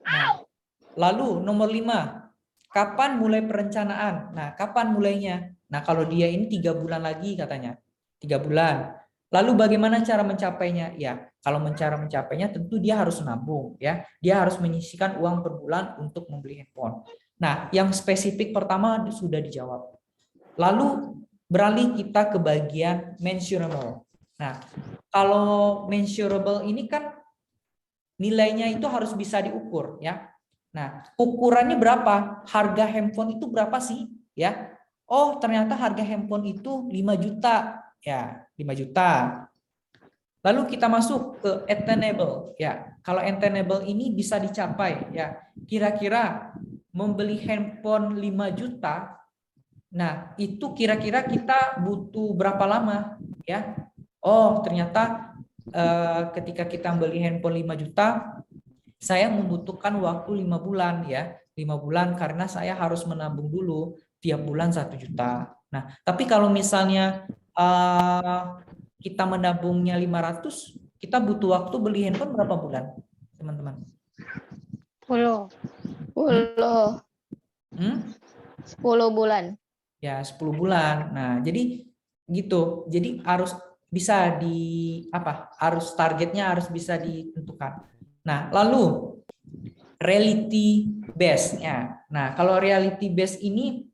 Nah, lalu nomor 5, kapan mulai perencanaan? Nah, kapan mulainya? Nah, kalau dia ini 3 bulan lagi katanya. 3 bulan. Lalu bagaimana cara mencapainya? Ya, kalau cara mencapainya tentu dia harus nabung ya. Dia harus menyisihkan uang per bulan untuk membeli handphone. Nah, yang spesifik pertama sudah dijawab. Lalu beralih kita ke bagian measurable. Nah, kalau measurable ini kan nilainya itu harus bisa diukur ya. Nah, ukurannya berapa? Harga handphone itu berapa sih? Ya. Oh, ternyata harga handphone itu 5 juta. Ya, 5 juta. Lalu kita masuk ke attainable ya. Kalau attainable ini bisa dicapai ya. Kira-kira membeli handphone 5 juta. Nah, itu kira-kira kita butuh berapa lama ya? Oh, ternyata ketika kita beli handphone 5 juta, saya membutuhkan waktu 5 bulan ya. 5 bulan karena saya harus menabung dulu tiap bulan 1 juta. Nah, tapi kalau misalnya kita menabungnya 500, kita butuh waktu beli handphone berapa bulan, teman-teman? 10 bulan. Ya, 10 bulan. Nah, jadi gitu. Jadi harus bisa harus targetnya harus bisa ditentukan. Nah, lalu reality base-nya. Nah, kalau reality base ini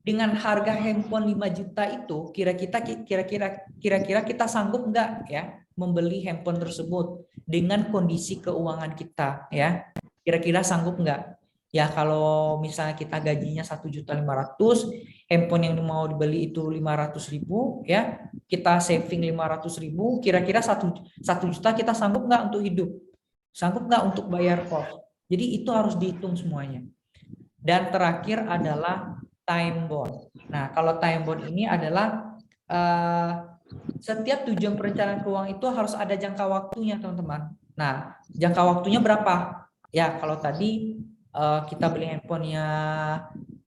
dengan harga handphone 5 juta itu kira-kira kita sanggup enggak ya membeli handphone tersebut dengan kondisi keuangan kita ya. Kira-kira sanggup enggak? Ya kalau misalnya kita gajinya 1.500.000, handphone yang mau dibeli itu 500.000 ya, kita saving 500.000, kira-kira 1 juta kita sanggup enggak untuk hidup? Sanggup enggak untuk bayar kos? Jadi itu harus dihitung semuanya. Dan terakhir adalah time bond. Nah, kalau time bond ini adalah setiap tujuan perencanaan keuangan itu harus ada jangka waktunya, teman-teman. Nah, jangka waktunya berapa? Ya, kalau tadi kita beli handphonenya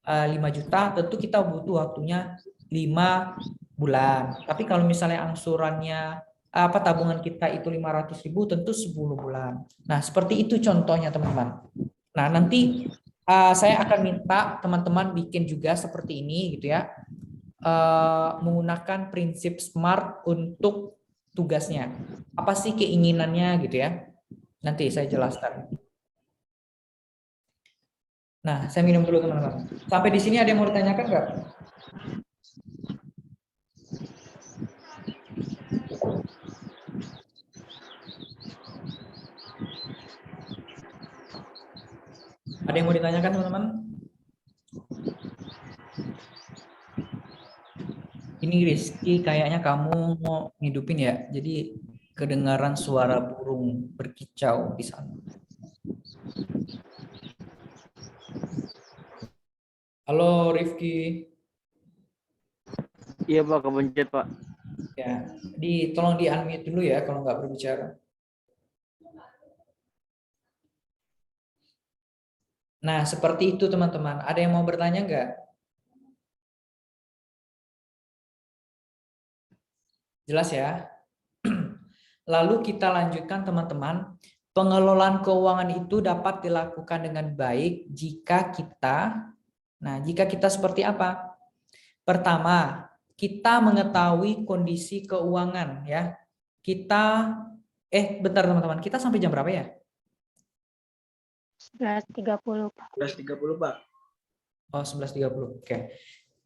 5 juta, tentu kita butuh waktunya 5 bulan. Tapi kalau misalnya angsurannya tabungan kita itu 500.000, tentu 10 bulan. Nah, seperti itu contohnya, teman-teman. Nah, nanti saya akan minta teman-teman bikin juga seperti ini gitu ya, menggunakan prinsip SMART untuk tugasnya. Apa sih keinginannya gitu ya? Nanti saya jelaskan. Nah, saya minum dulu teman-teman. Sampai di sini ada yang mau ditanyakan nggak? Ada yang mau ditanyakan teman-teman? Ini Rizky, kayaknya kamu mau ngidupin ya. Jadi kedengaran suara burung berkicau di sana. Halo Rifki. Iya Pak, kepencet Pak. Ya, tolong di unmute dulu ya kalau nggak berbicara. Nah, seperti itu teman-teman. Ada yang mau bertanya nggak? Jelas ya? Lalu kita lanjutkan teman-teman. Pengelolaan keuangan itu dapat dilakukan dengan baik jika kita seperti apa? Pertama, kita mengetahui kondisi keuangan ya. Bentar teman-teman, kita sampai jam berapa ya? 11.30 Pak. 11.30 Pak. Oh, 11.30. Oke.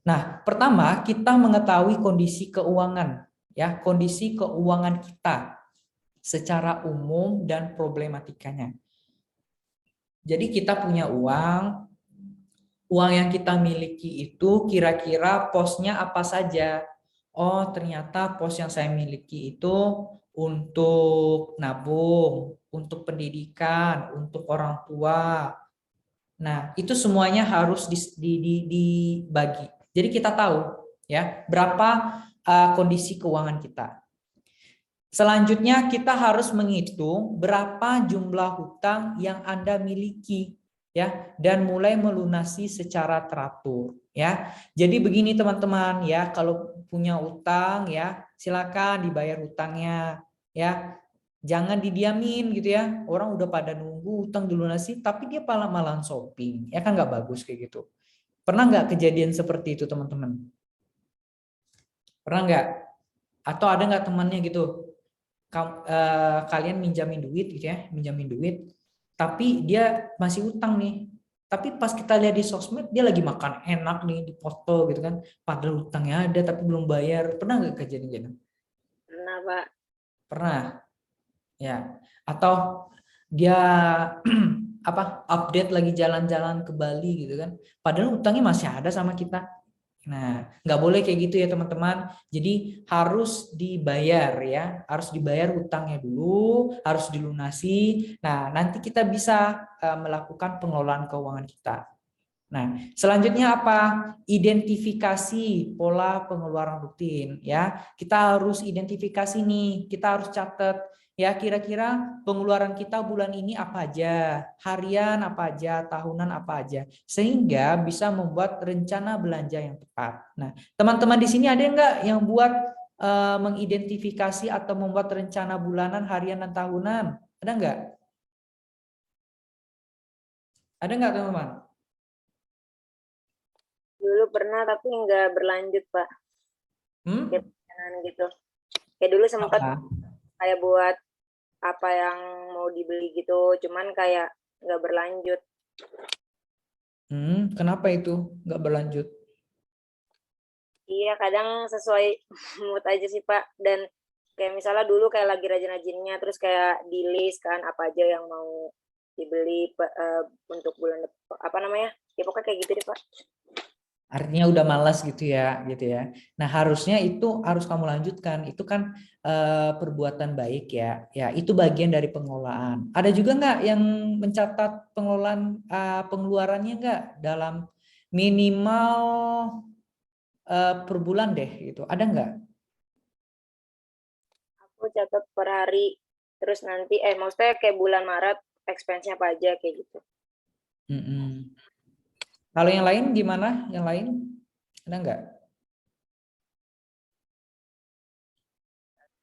Nah, pertama kita mengetahui kondisi keuangan ya, kondisi keuangan kita secara umum dan problematikanya. Jadi kita punya uang yang kita miliki itu kira-kira posnya apa saja. Oh, ternyata pos yang saya miliki itu untuk nabung, untuk pendidikan, untuk orang tua. Nah, itu semuanya harus dibagi. Jadi kita tahu ya berapa kondisi keuangan kita. Selanjutnya kita harus menghitung berapa jumlah hutang yang Anda miliki ya dan mulai melunasi secara teratur ya. Jadi begini teman-teman ya, kalau punya utang ya silakan dibayar hutangnya ya. Jangan didiamin gitu ya. Orang udah pada nunggu utang dilunasi tapi dia malah shopping. Ya kan nggak bagus kayak gitu. Pernah nggak kejadian seperti itu teman-teman? Pernah nggak? Atau ada nggak temannya gitu? Kalian minjamin duit gitu ya, minjamin duit, tapi dia masih utang nih. Tapi pas kita lihat di sosmed dia lagi makan enak nih di foto gitu kan, padahal utangnya ada tapi belum bayar. Pernah nggak kejadian? Pernah Pak. Pernah, ya. Atau dia update lagi jalan-jalan ke Bali gitu kan, padahal utangnya masih ada sama kita. Nah, nggak boleh kayak gitu ya teman-teman. Jadi harus dibayar ya, harus dibayar hutangnya dulu, harus dilunasi. Nah, nanti kita bisa melakukan pengelolaan keuangan kita. Nah, selanjutnya apa? Identifikasi pola pengeluaran rutin ya. Kita harus identifikasi nih, kita harus catat ya kira-kira pengeluaran kita bulan ini apa aja, harian apa aja, tahunan apa aja, sehingga bisa membuat rencana belanja yang tepat. Nah, teman-teman di sini ada nggak yang buat mengidentifikasi atau membuat rencana bulanan, harian, dan tahunan? Ada nggak? Ada nggak teman-teman? Dulu pernah tapi nggak berlanjut, Pak. Kayak perencanaan gitu. Kayak dulu sempat Apa? kayak buat apa yang mau dibeli gitu, cuman kayak nggak berlanjut. Kenapa itu nggak berlanjut? Iya, kadang sesuai mood aja sih, Pak. Dan kayak misalnya dulu kayak lagi rajin-rajinnya, terus kayak di list kan apa aja yang mau dibeli untuk bulan depan. Apa namanya? Ya pokoknya kayak gitu deh, Pak. Artinya udah malas gitu ya. Nah, harusnya itu harus kamu lanjutkan. Itu kan perbuatan baik ya. Ya, itu bagian dari pengelolaan. Ada juga nggak yang mencatat pengelolaan pengeluarannya nggak dalam minimal per bulan deh gitu. Ada nggak? Aku catat per hari, terus nanti maksudnya kayak bulan Maret expense-nya apa aja kayak gitu. Mm-mm. Kalau yang lain gimana? Yang lain ada nggak?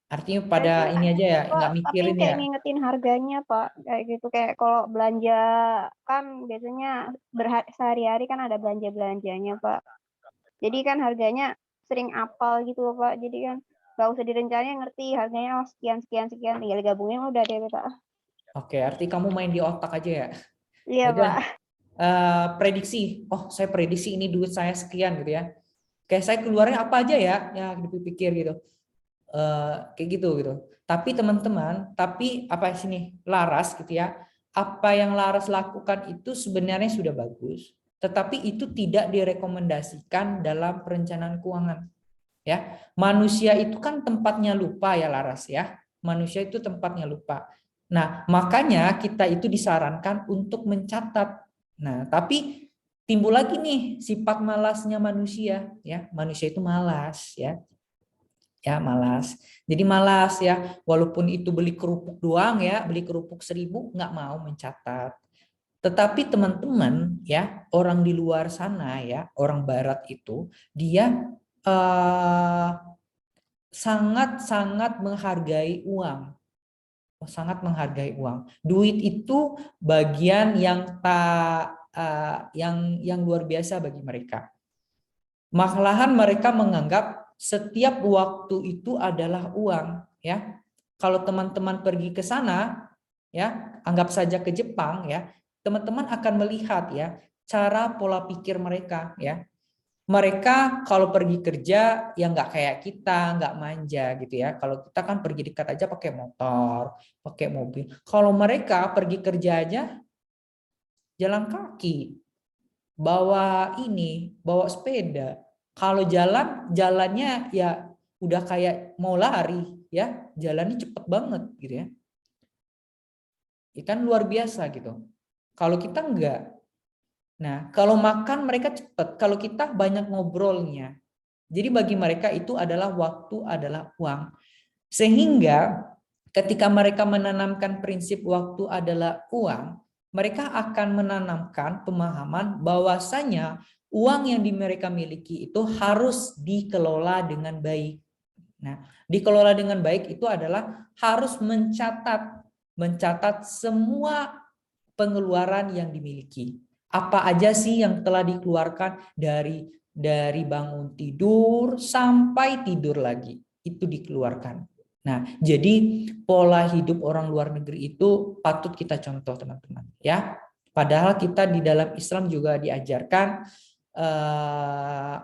Artinya pada Saya sih ini aja ya, Pak, nggak tapi mikirin kayak ya. ngingetin harganya Pak, kayak gitu. Kayak kalau belanja kan biasanya sehari-hari kan ada belanja-belanjanya Pak. Jadi kan harganya sering apal gitu loh Pak. Jadi kan nggak usah direncanain, ngerti harganya sekian sekian sekian, tinggal digabungin udah deh Pak. Oke, arti kamu main di otak aja ya. Iya Ya udah, Pak. prediksi. Oh, saya prediksi ini duit saya sekian gitu ya. Kayak saya keluarnya apa aja ya dipikir gitu. Kayak gitu. Tapi teman-teman, tapi apa sini Laras gitu ya. Apa yang Laras lakukan itu sebenarnya sudah bagus, tetapi itu tidak direkomendasikan dalam perencanaan keuangan. Ya, manusia itu kan tempatnya lupa ya Laras ya. Manusia itu tempatnya lupa. Nah, makanya kita itu disarankan untuk mencatat. Nah, tapi timbul lagi nih sifat malasnya manusia ya. Manusia itu malas ya. Ya, malas. Jadi malas ya, walaupun itu beli kerupuk doang ya, beli kerupuk 1.000 nggak mau mencatat. Tetapi teman-teman ya, orang di luar sana ya, orang barat itu dia sangat-sangat menghargai uang. Sangat menghargai uang. Duit itu bagian yang yang luar biasa bagi mereka. Malahan mereka menganggap setiap waktu itu adalah uang, ya. Kalau teman-teman pergi ke sana, ya, anggap saja ke Jepang, ya, teman-teman akan melihat ya cara pola pikir mereka, ya. Mereka kalau pergi kerja ya nggak kayak kita, nggak manja gitu ya. Kalau kita kan pergi dekat aja pakai motor, pakai mobil. Kalau mereka pergi kerja aja jalan kaki, bawa sepeda. Kalau jalannya ya udah kayak mau lari ya, jalannya cepet banget gitu ya. Kan luar biasa gitu. Kalau kita enggak. Nah, kalau makan mereka cepet, kalau kita banyak ngobrolnya. Jadi bagi mereka itu adalah waktu adalah uang. Sehingga ketika mereka menanamkan prinsip waktu adalah uang, mereka akan menanamkan pemahaman bahwasanya uang yang mereka miliki itu harus dikelola dengan baik. Nah, dikelola dengan baik itu adalah harus mencatat semua pengeluaran yang dimiliki. Apa aja sih yang telah dikeluarkan dari bangun tidur sampai tidur lagi, itu dikeluarkan. Nah, jadi pola hidup orang luar negeri itu patut kita contoh teman-teman ya. Padahal kita di dalam Islam juga diajarkan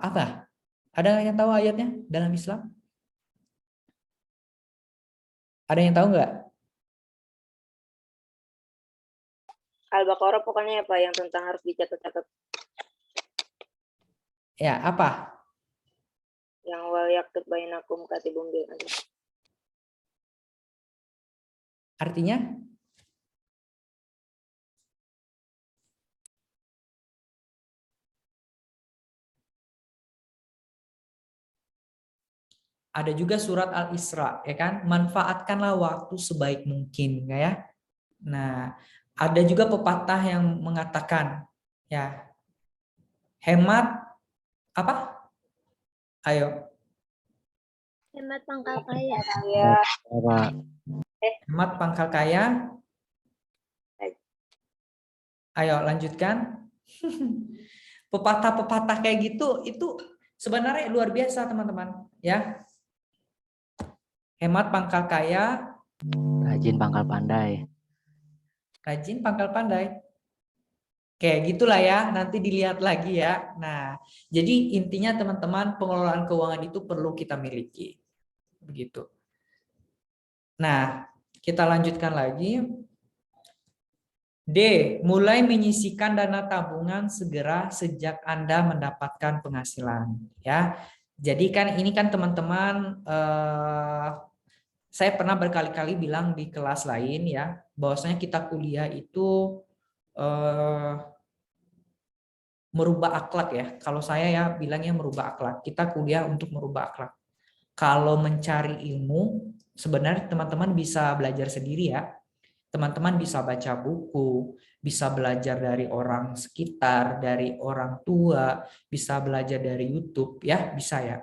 apa? Ada yang tahu ayatnya dalam Islam? Ada yang tahu nggak? Al-Baqarah pokoknya ya Pak yang tentang harus dicatat-catat. Ya, apa? yang wal yaktub bainakum katibum bil adl. Artinya? Ada juga surat Al-Isra, ya kan? Manfaatkanlah waktu sebaik mungkin, ya. Nah, ada juga pepatah yang mengatakan, ya, hemat apa? Ayo, Hemat pangkal kaya. Ya, hemat pangkal kaya. Ayo, lanjutkan. Pepatah-pepatah kayak gitu, itu sebenarnya luar biasa, teman-teman, ya. Hemat pangkal kaya, Rajin pangkal pandai. rajin pangkal pandai. Kayak gitulah ya, nanti dilihat lagi ya. Nah, jadi intinya teman-teman, pengelolaan keuangan itu perlu kita miliki. Begitu. Nah, kita lanjutkan lagi. D. Mulai menyisihkan dana tabungan segera sejak Anda mendapatkan penghasilan. Ya, jadi kan ini kan teman-teman, saya pernah berkali-kali bilang di kelas lain ya, bahwasanya kita kuliah itu merubah akhlak ya. Kalau saya ya bilangnya merubah akhlak. Kita kuliah untuk merubah akhlak. Kalau mencari ilmu, sebenarnya teman-teman bisa belajar sendiri ya. Teman-teman bisa baca buku, bisa belajar dari orang sekitar, dari orang tua, bisa belajar dari YouTube ya, bisa ya.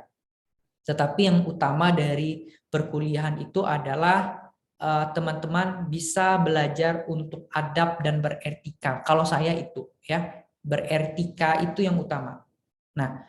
Tetapi yang utama dari perkuliahan itu adalah teman-teman bisa belajar untuk adab dan beretika. Kalau saya itu ya, beretika itu yang utama. Nah,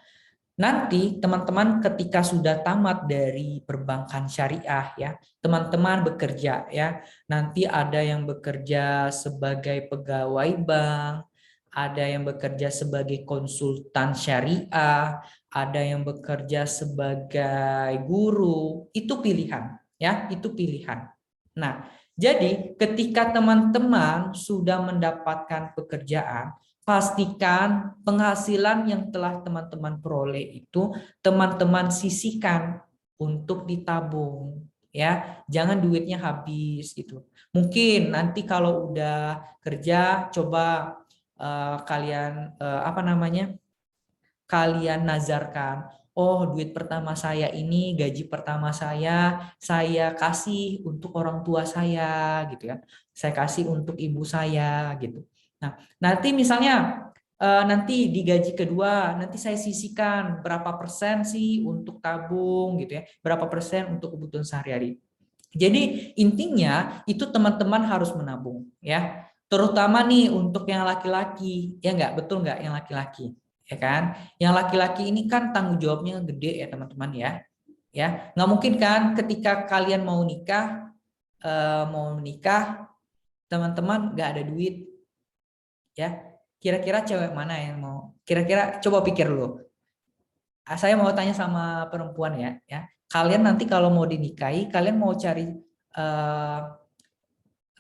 nanti teman-teman ketika sudah tamat dari perbankan syariah ya, teman-teman bekerja ya. Nanti ada yang bekerja sebagai pegawai bank, ada yang bekerja sebagai konsultan syariah, ada yang bekerja sebagai guru, itu pilihan ya, itu pilihan. Nah, jadi ketika teman-teman sudah mendapatkan pekerjaan, pastikan penghasilan yang telah teman-teman peroleh itu teman-teman sisihkan untuk ditabung ya, jangan duitnya habis gitu. Mungkin nanti kalau udah kerja coba kalian kalian nazarkan, oh duit pertama saya ini, gaji pertama saya kasih untuk orang tua saya gitu ya, saya kasih untuk ibu saya gitu. Nah nanti misalnya nanti di gaji kedua nanti saya sisihkan berapa persen sih untuk tabung gitu ya, berapa persen untuk kebutuhan sehari-hari. Jadi intinya itu teman-teman harus menabung ya. Terutama nih untuk yang laki-laki, ya enggak, betul enggak yang laki-laki? Ya kan? Yang laki-laki ini kan tanggung jawabnya gede ya teman-teman ya. Ya, nggak mungkin kan ketika kalian mau nikah teman-teman nggak ada duit. Ya, kira-kira cewek mana yang mau? Kira-kira coba pikir lu. Saya mau tanya sama perempuan ya. Kalian nanti kalau mau dinikahi, kalian mau cari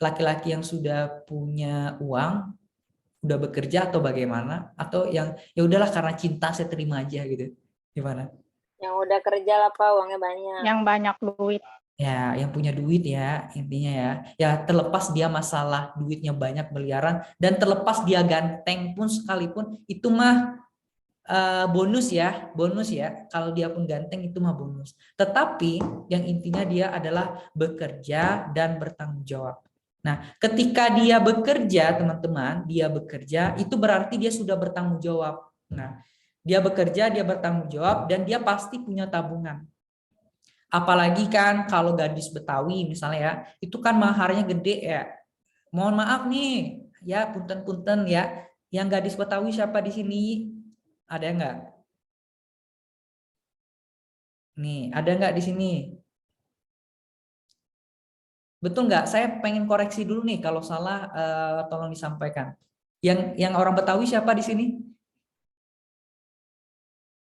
laki-laki yang sudah punya uang, udah bekerja atau bagaimana, atau yang ya udahlah karena cinta saya terima aja gitu, gimana? yang udah kerja lah Pak, uangnya banyak. Yang banyak duit. Ya yang punya duit ya intinya ya terlepas dia masalah duitnya banyak miliaran, dan terlepas dia ganteng pun sekalipun itu mah bonus ya kalau dia pun ganteng itu mah bonus, tetapi yang intinya dia adalah bekerja dan bertanggung jawab. Nah, ketika dia bekerja, teman-teman, dia bekerja, itu berarti dia sudah bertanggung jawab. Nah, dia bekerja, dia bertanggung jawab, dan dia pasti punya tabungan. Apalagi kan kalau gadis Betawi misalnya ya, itu kan maharnya gede ya. Mohon maaf nih, ya punten-punten ya, yang gadis Betawi siapa di sini? Ada nggak? Nih, ada nggak di sini? Betul nggak? Saya pengen koreksi dulu nih kalau salah tolong disampaikan. Yang orang Betawi siapa di sini?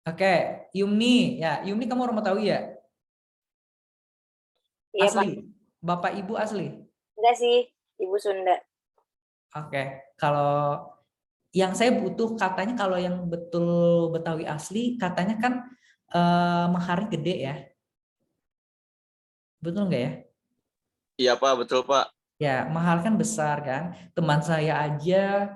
Oke, Yumni ya. Yumni kamu orang Betawi ya? Iya Pak. Asli. Bapak Ibu asli? Enggak sih, Ibu Sunda. Oke, kalau yang saya butuh katanya kalau yang betul Betawi asli katanya kan maharnya gede ya. Betul nggak ya? Iya Pak, betul Pak. Ya, mahal kan besar kan. Teman saya aja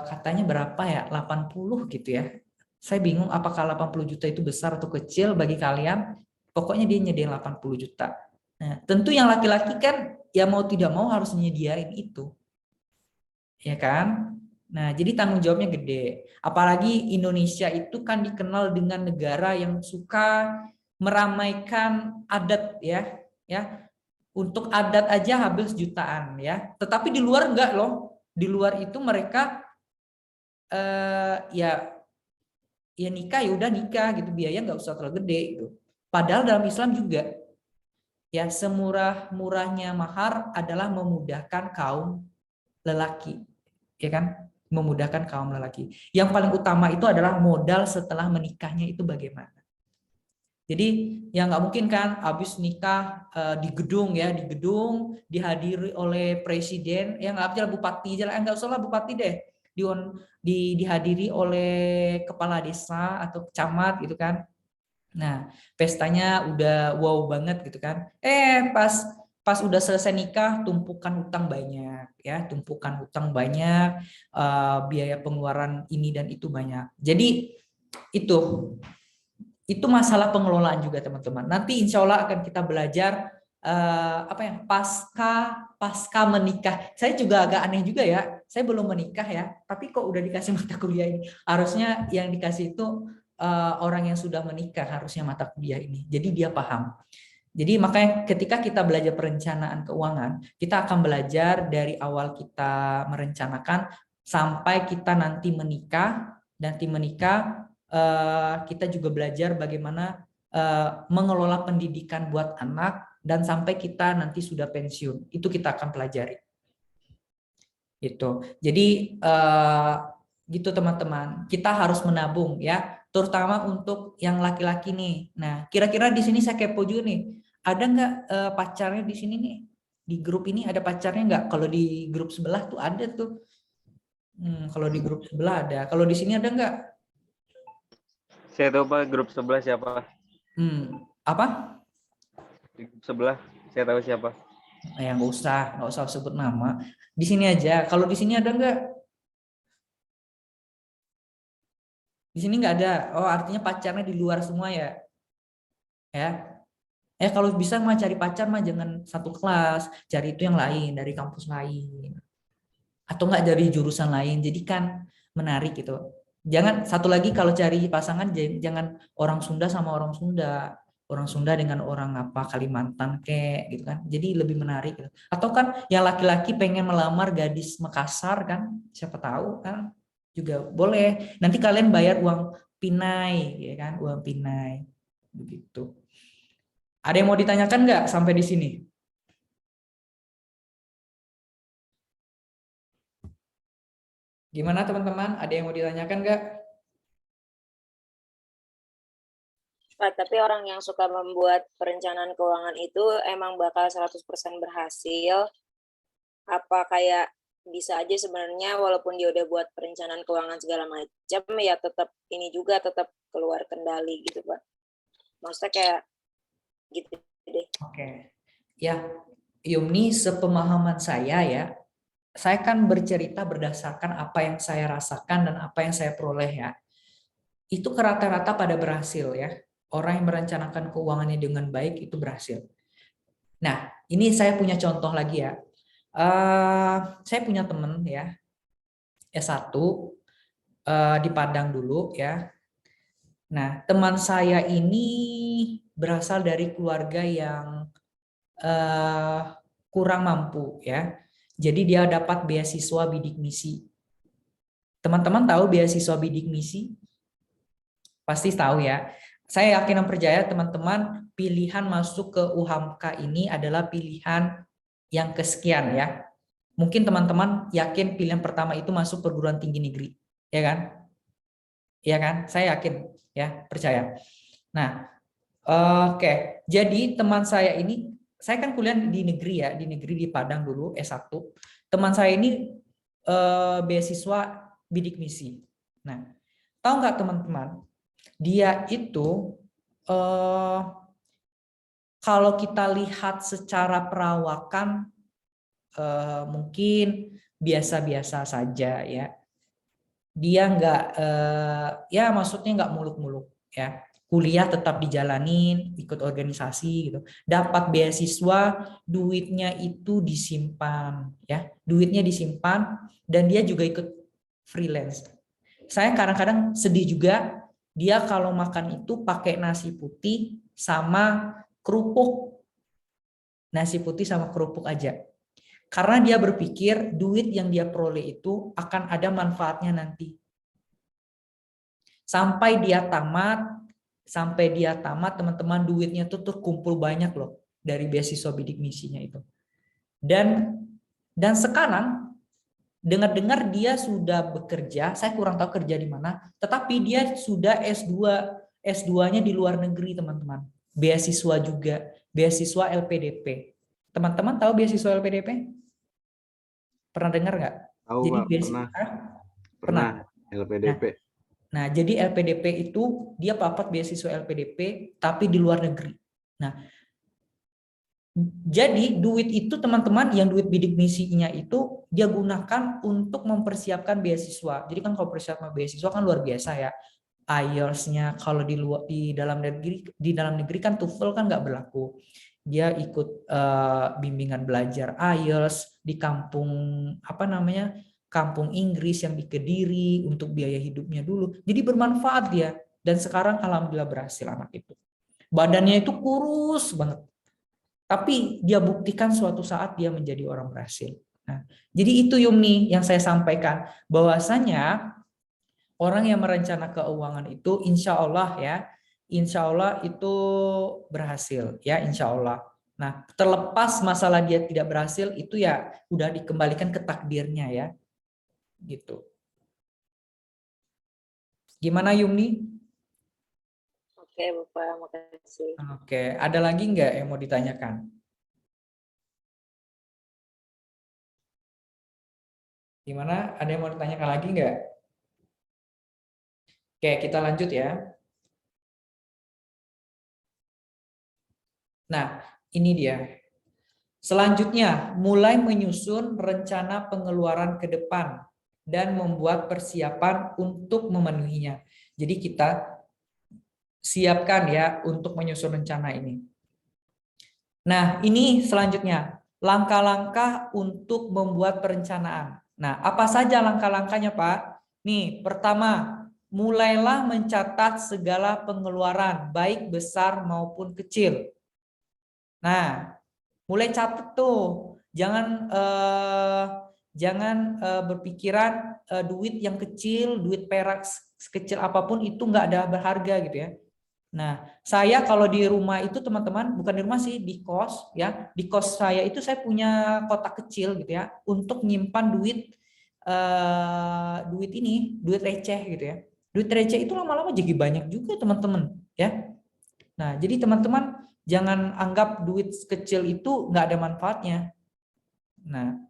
katanya berapa ya? 80 gitu ya. Saya bingung apakah 80 juta itu besar atau kecil bagi kalian. Pokoknya dia nyediain 80 juta. Nah, tentu yang laki-laki kan ya mau tidak mau harus nyediain itu. Ya kan? Nah, jadi tanggung jawabnya gede. Apalagi Indonesia itu kan dikenal dengan negara yang suka meramaikan adat ya. Ya, untuk adat aja habis jutaan ya. Tetapi di luar enggak loh. Di luar itu mereka ya nikah ya udah nikah gitu, biaya nggak usah terlalu gede gitu. Padahal dalam Islam juga ya semurah-murahnya mahar adalah memudahkan kaum lelaki, ya kan? Memudahkan kaum lelaki. Yang paling utama itu adalah modal setelah menikahnya itu bagaimana. Jadi ya nggak mungkin kan habis nikah di gedung ya, di gedung dihadiri oleh presiden, ya nggak bisa bupati aja lah, nggak usah lah bupati deh, dihadiri oleh kepala desa atau camat gitu kan. Nah pestanya udah wow banget gitu kan. Pas udah selesai nikah tumpukan hutang banyak ya, tumpukan hutang banyak, biaya pengeluaran ini dan itu banyak. Jadi itu masalah pengelolaan juga teman-teman. Nanti insya Allah akan kita belajar pasca menikah. Saya juga agak aneh juga ya. Saya belum menikah ya, tapi kok udah dikasih mata kuliah ini. Harusnya yang dikasih itu orang yang sudah menikah harusnya mata kuliah ini. Jadi dia paham. Jadi makanya ketika kita belajar perencanaan keuangan, kita akan belajar dari awal kita merencanakan sampai kita nanti menikah. Kita juga belajar bagaimana mengelola pendidikan buat anak dan sampai kita nanti sudah pensiun. Itu kita akan pelajari. Itu. Jadi gitu teman-teman. Kita harus menabung ya, terutama untuk yang laki-laki nih. Nah, kira-kira di sini saya kepo juga nih. Ada nggak pacarnya di sini nih? Di grup ini ada pacarnya nggak? Kalau di grup sebelah tuh ada tuh. Kalau di grup sebelah ada. Kalau di sini ada nggak? Saya tahu Pak, grup sebelah siapa? Apa? Di grup sebelah saya tahu siapa. Ya nggak usah sebut nama. Di sini aja. Kalau di sini ada nggak? Di sini nggak ada. Oh, artinya pacarnya di luar semua ya? Ya. Kalau bisa mah cari pacar mah jangan satu kelas, cari itu yang lain dari kampus lain, atau nggak dari jurusan lain. Jadi kan menarik gitu. Jangan satu lagi kalau cari pasangan jangan orang Sunda sama orang Sunda dengan orang apa Kalimantan kayak gitu kan. Jadi lebih menarik gitu. Atau kan yang laki-laki pengen melamar gadis Makassar kan, siapa tahu kan juga boleh. Nanti kalian bayar uang pinai ya kan, uang pinai begitu. Ada yang mau ditanyakan nggak sampai di sini? Gimana teman-teman? Ada yang mau ditanyakan nggak? Pak, tapi orang yang suka membuat perencanaan keuangan itu emang bakal 100% berhasil? Apa kayak bisa aja sebenarnya walaupun dia udah buat perencanaan keuangan segala macam, ya tetap ini juga tetap keluar kendali gitu Pak? Maksudnya kayak gitu deh. Oke. Ya, Yumni, sepemahaman saya ya, saya kan bercerita berdasarkan apa yang saya rasakan dan apa yang saya peroleh ya. Itu rata-rata pada berhasil ya. Orang yang merencanakan keuangannya dengan baik itu berhasil. Nah, ini saya punya contoh lagi ya. Saya punya teman ya, S1 di Padang dulu ya. Nah, teman saya ini berasal dari keluarga yang kurang mampu ya. Jadi dia dapat beasiswa bidik misi. Teman-teman tahu beasiswa bidik misi? Pasti tahu ya. Saya yakin dan percaya teman-teman pilihan masuk ke UHAMKA ini adalah pilihan yang kesekian ya. Mungkin teman-teman yakin pilihan pertama itu masuk perguruan tinggi negeri, ya kan? Ya kan? Saya yakin ya, percaya. Nah, oke. Jadi teman saya ini, saya kan kuliah di negeri ya, di negeri di Padang dulu S1. Teman saya ini beasiswa bidik misi. Nah, tahu nggak teman-teman? dia itu kalau kita lihat secara perawakan mungkin biasa-biasa saja ya. Dia nggak ya maksudnya nggak muluk-muluk ya. Kuliah tetap dijalanin, ikut organisasi gitu. Dapat beasiswa, duitnya itu disimpan ya. Duitnya disimpan dan dia juga ikut freelance. Saya kadang-kadang sedih juga, dia kalau makan itu pakai nasi putih sama kerupuk. Nasi putih sama kerupuk aja. Karena dia berpikir duit yang dia peroleh itu akan ada manfaatnya nanti. Sampai dia tamat teman-teman, duitnya tuh terkumpul banyak loh dari beasiswa bidik misinya itu. Dan sekarang dengar-dengar dia sudah bekerja, saya kurang tahu kerja di mana, tetapi dia sudah S2-nya di luar negeri, teman-teman. Beasiswa juga, beasiswa LPDP. Teman-teman tahu beasiswa LPDP? Pernah dengar nggak? Tahu, Jadi Pak, pernah. LPDP. Nah, jadi LPDP itu dia dapat beasiswa LPDP tapi di luar negeri. Nah, jadi duit itu teman-teman, yang duit bidik misinya itu dia gunakan untuk mempersiapkan beasiswa. Jadi kan kalau persiapan beasiswa kan luar biasa ya. IELTS-nya kalau di dalam negeri kan TOEFL kan nggak berlaku. Dia ikut bimbingan belajar IELTS di kampung kampung Inggris yang di Kediri untuk biaya hidupnya dulu. Jadi bermanfaat dia, dan sekarang alhamdulillah berhasil anak itu. Badannya itu kurus banget. Tapi dia buktikan suatu saat dia menjadi orang berhasil. Nah, jadi itu Yumni yang saya sampaikan, bahwasanya orang yang merencana keuangan itu insya Allah itu berhasil ya, insya Allah. Nah, terlepas masalah dia tidak berhasil itu ya udah dikembalikan ke takdirnya ya, gitu. Gimana Yumni? Oke, Bapak, makasih. Oke, ada lagi nggak yang mau ditanyakan? Gimana? Ada yang mau ditanyakan lagi nggak? Oke, kita lanjut ya. Nah, ini dia. Selanjutnya, mulai menyusun rencana pengeluaran ke depan dan membuat persiapan untuk memenuhinya. Jadi kita siapkan ya untuk menyusun rencana ini. Nah, ini selanjutnya, langkah-langkah untuk membuat perencanaan. Nah, apa saja langkah-langkahnya, Pak? Nih, pertama, mulailah mencatat segala pengeluaran, baik besar maupun kecil. Nah, mulai catat tuh, jangan berpikiran duit yang kecil, duit perak sekecil apapun itu nggak ada berharga gitu ya. Nah, saya kalau di rumah itu teman-teman, bukan di rumah sih, di kos ya, di kos saya itu saya punya kotak kecil gitu ya untuk nyimpan duit duit receh gitu ya. Duit receh itu lama-lama jadi banyak juga teman-teman ya. Nah, jadi teman-teman jangan anggap duit kecil itu nggak ada manfaatnya. Nah,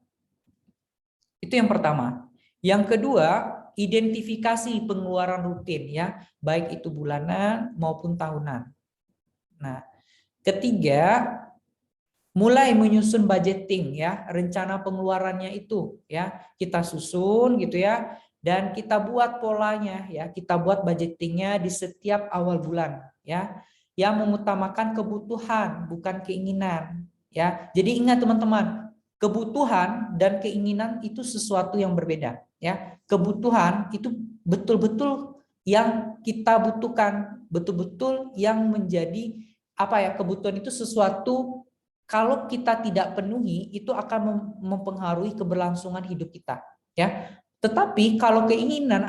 itu yang pertama. Yang kedua, identifikasi pengeluaran rutin ya, baik itu bulanan maupun tahunan. Nah, ketiga, mulai menyusun budgeting ya, rencana pengeluarannya itu ya, kita susun gitu ya, dan kita buat polanya ya, kita buat budgetingnya di setiap awal bulan ya, yang mengutamakan kebutuhan bukan keinginan ya. Jadi ingat teman-teman, kebutuhan dan keinginan itu sesuatu yang berbeda ya. Kebutuhan itu betul-betul yang kita butuhkan, betul-betul yang menjadi kebutuhan itu sesuatu kalau kita tidak penuhi itu akan mempengaruhi keberlangsungan hidup kita ya. Tetapi kalau keinginan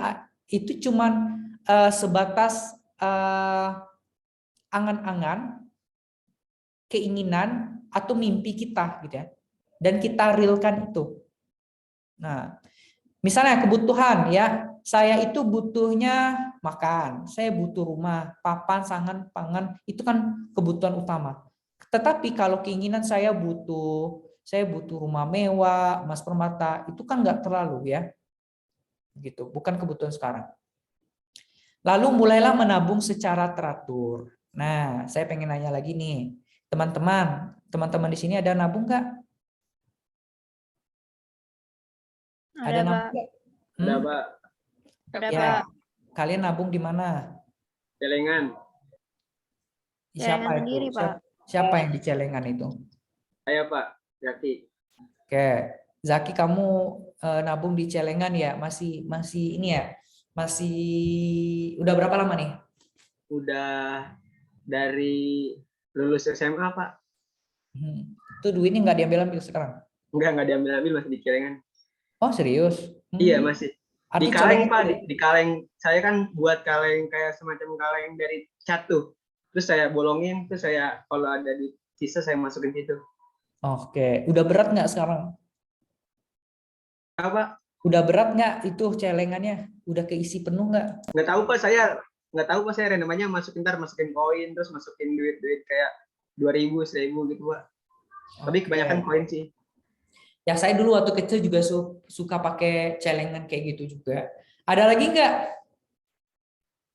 itu cuman sebatas angan-angan, keinginan atau mimpi kita gitu ya. Dan kita realkan itu. Nah, misalnya kebutuhan ya, saya itu butuhnya makan, saya butuh rumah, papan, sangan, pangan, itu kan kebutuhan utama. Tetapi kalau keinginan saya butuh rumah mewah, emas permata, itu kan nggak terlalu ya. Gitu, bukan kebutuhan sekarang. Lalu mulailah menabung secara teratur. Nah, saya pengen nanya lagi nih, teman-teman di sini ada nabung nggak? Ada Ada, Pak. nabung nggak? Ada, Pak. Ada, Ya, Pak. kalian nabung di mana? Celengan. Siapa Celengan itu? sendiri, Pak. Siapa yang di celengan itu? Saya, Pak. Zaki. Oke, Zaki, kamu nabung di celengan ya? Masih ini ya? Masih udah berapa lama nih? Udah dari lulus SMA, Pak. Itu duitnya nggak diambil-ambil sekarang? Enggak diambil-ambil, masih di celengan. Oh, serius? Iya, masih. Arti Di kaleng, celengan Pak. Di kaleng. Saya kan buat kaleng kayak semacam kaleng dari cat tuh. Terus saya bolongin, terus saya kalau ada di sisa saya masukin situ. Oke, udah berat nggak sekarang? Apa? Udah berat nggak itu celengannya? Udah keisi penuh nggak? Nggak tahu, Pak. Nggak tahu, Pak. Saya namanya masukin koin, terus masukin duit kayak 2.000, 1.000 gitu, Pak. Tapi Oke. kebanyakan koin sih. Ya, saya dulu waktu kecil juga suka pakai celengan kayak gitu juga. Ada lagi nggak?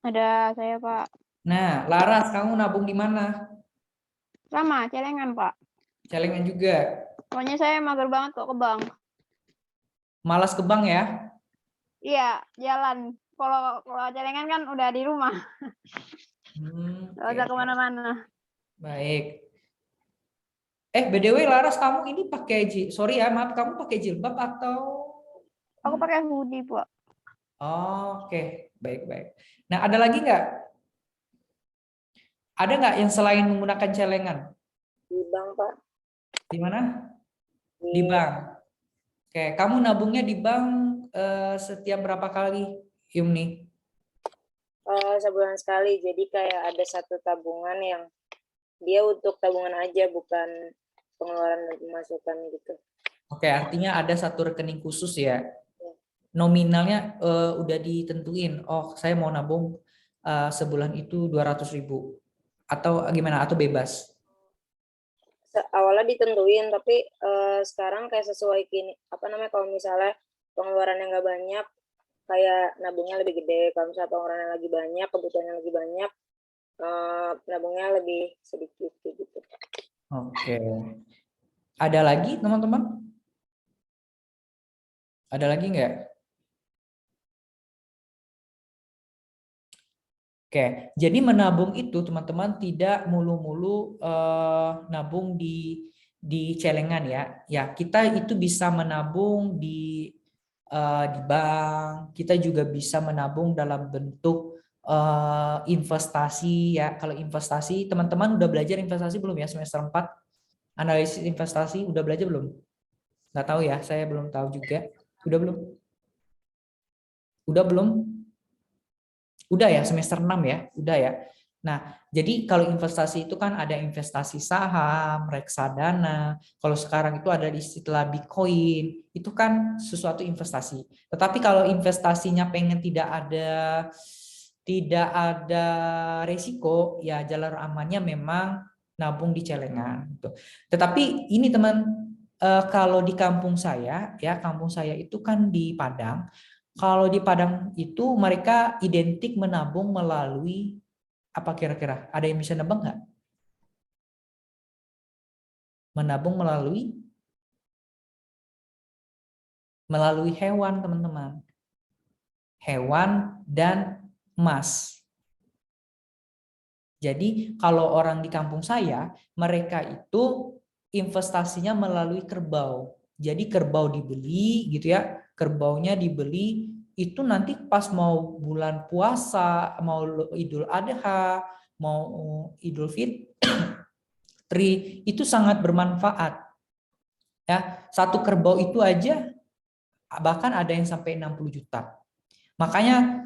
Ada saya, Pak. Nah, Laras, kamu nabung di mana? Sama, celengan, Pak. Celengan juga. Pokoknya saya mager banget kok ke bank. Malas ke bank ya? Iya, jalan. Kalau celengan kan udah di rumah. Nggak usah Oke. kemana-mana. Baik. BTW Laras, kamu ini pakai sorry ya, maaf, kamu pakai jilbab atau? Aku pakai hoodie, Pak. Oke, baik. Nah, ada lagi nggak? Ada nggak yang selain menggunakan celengan? Di bank, Pak. Di mana? Di bank. Oke, kamu nabungnya di bank setiap berapa kali, Yumni? Sebulan sekali. Jadi kayak ada satu tabungan yang dia untuk tabungan aja, bukan pengeluaran dan pemasukan gitu. Oke, artinya ada satu rekening khusus ya. Nominalnya udah ditentuin. Oh, saya mau nabung sebulan itu 200.000 atau gimana? Atau bebas? Awalnya ditentuin, tapi sekarang kayak sesuai kini, kalau misalnya pengeluarannya nggak banyak, kayak nabungnya lebih gede. Kalau misalnya pengeluarannya lagi banyak, kebutuhannya lagi banyak, nabungnya lebih sedikit gitu. Oke. Ada lagi teman-teman? Ada lagi nggak? Oke, jadi menabung itu teman-teman tidak mulu-mulu nabung di celengan ya. Ya, kita itu bisa menabung di bank. Kita juga bisa menabung dalam bentuk investasi ya. Kalau investasi, teman-teman udah belajar investasi belum ya semester 4? Analisis investasi udah belajar belum? Nggak tahu ya, saya belum tahu juga. Udah belum? Udah belum? Udah ya, semester 6 ya, udah ya. Nah, jadi kalau investasi itu kan ada investasi saham, reksadana. Kalau sekarang itu ada istilah Bitcoin, itu kan sesuatu investasi. Tetapi kalau investasinya pengen tidak ada resiko, ya jalur amannya memang nabung di celengan. Tetapi ini teman, kalau di kampung saya, ya kampung saya itu kan di Padang. Kalau di Padang itu mereka identik menabung melalui apa kira-kira? Ada yang bisa nebak nggak? Menabung melalui hewan, teman-teman. Hewan dan emas. Jadi kalau orang di kampung saya, mereka itu investasinya melalui kerbau. Jadi kerbau dibeli gitu ya, kerbaunya dibeli itu nanti pas mau bulan puasa, mau Idul Adha, mau Idul Fitri, itu sangat bermanfaat. Ya, satu kerbau itu aja bahkan ada yang sampai 60 juta. Makanya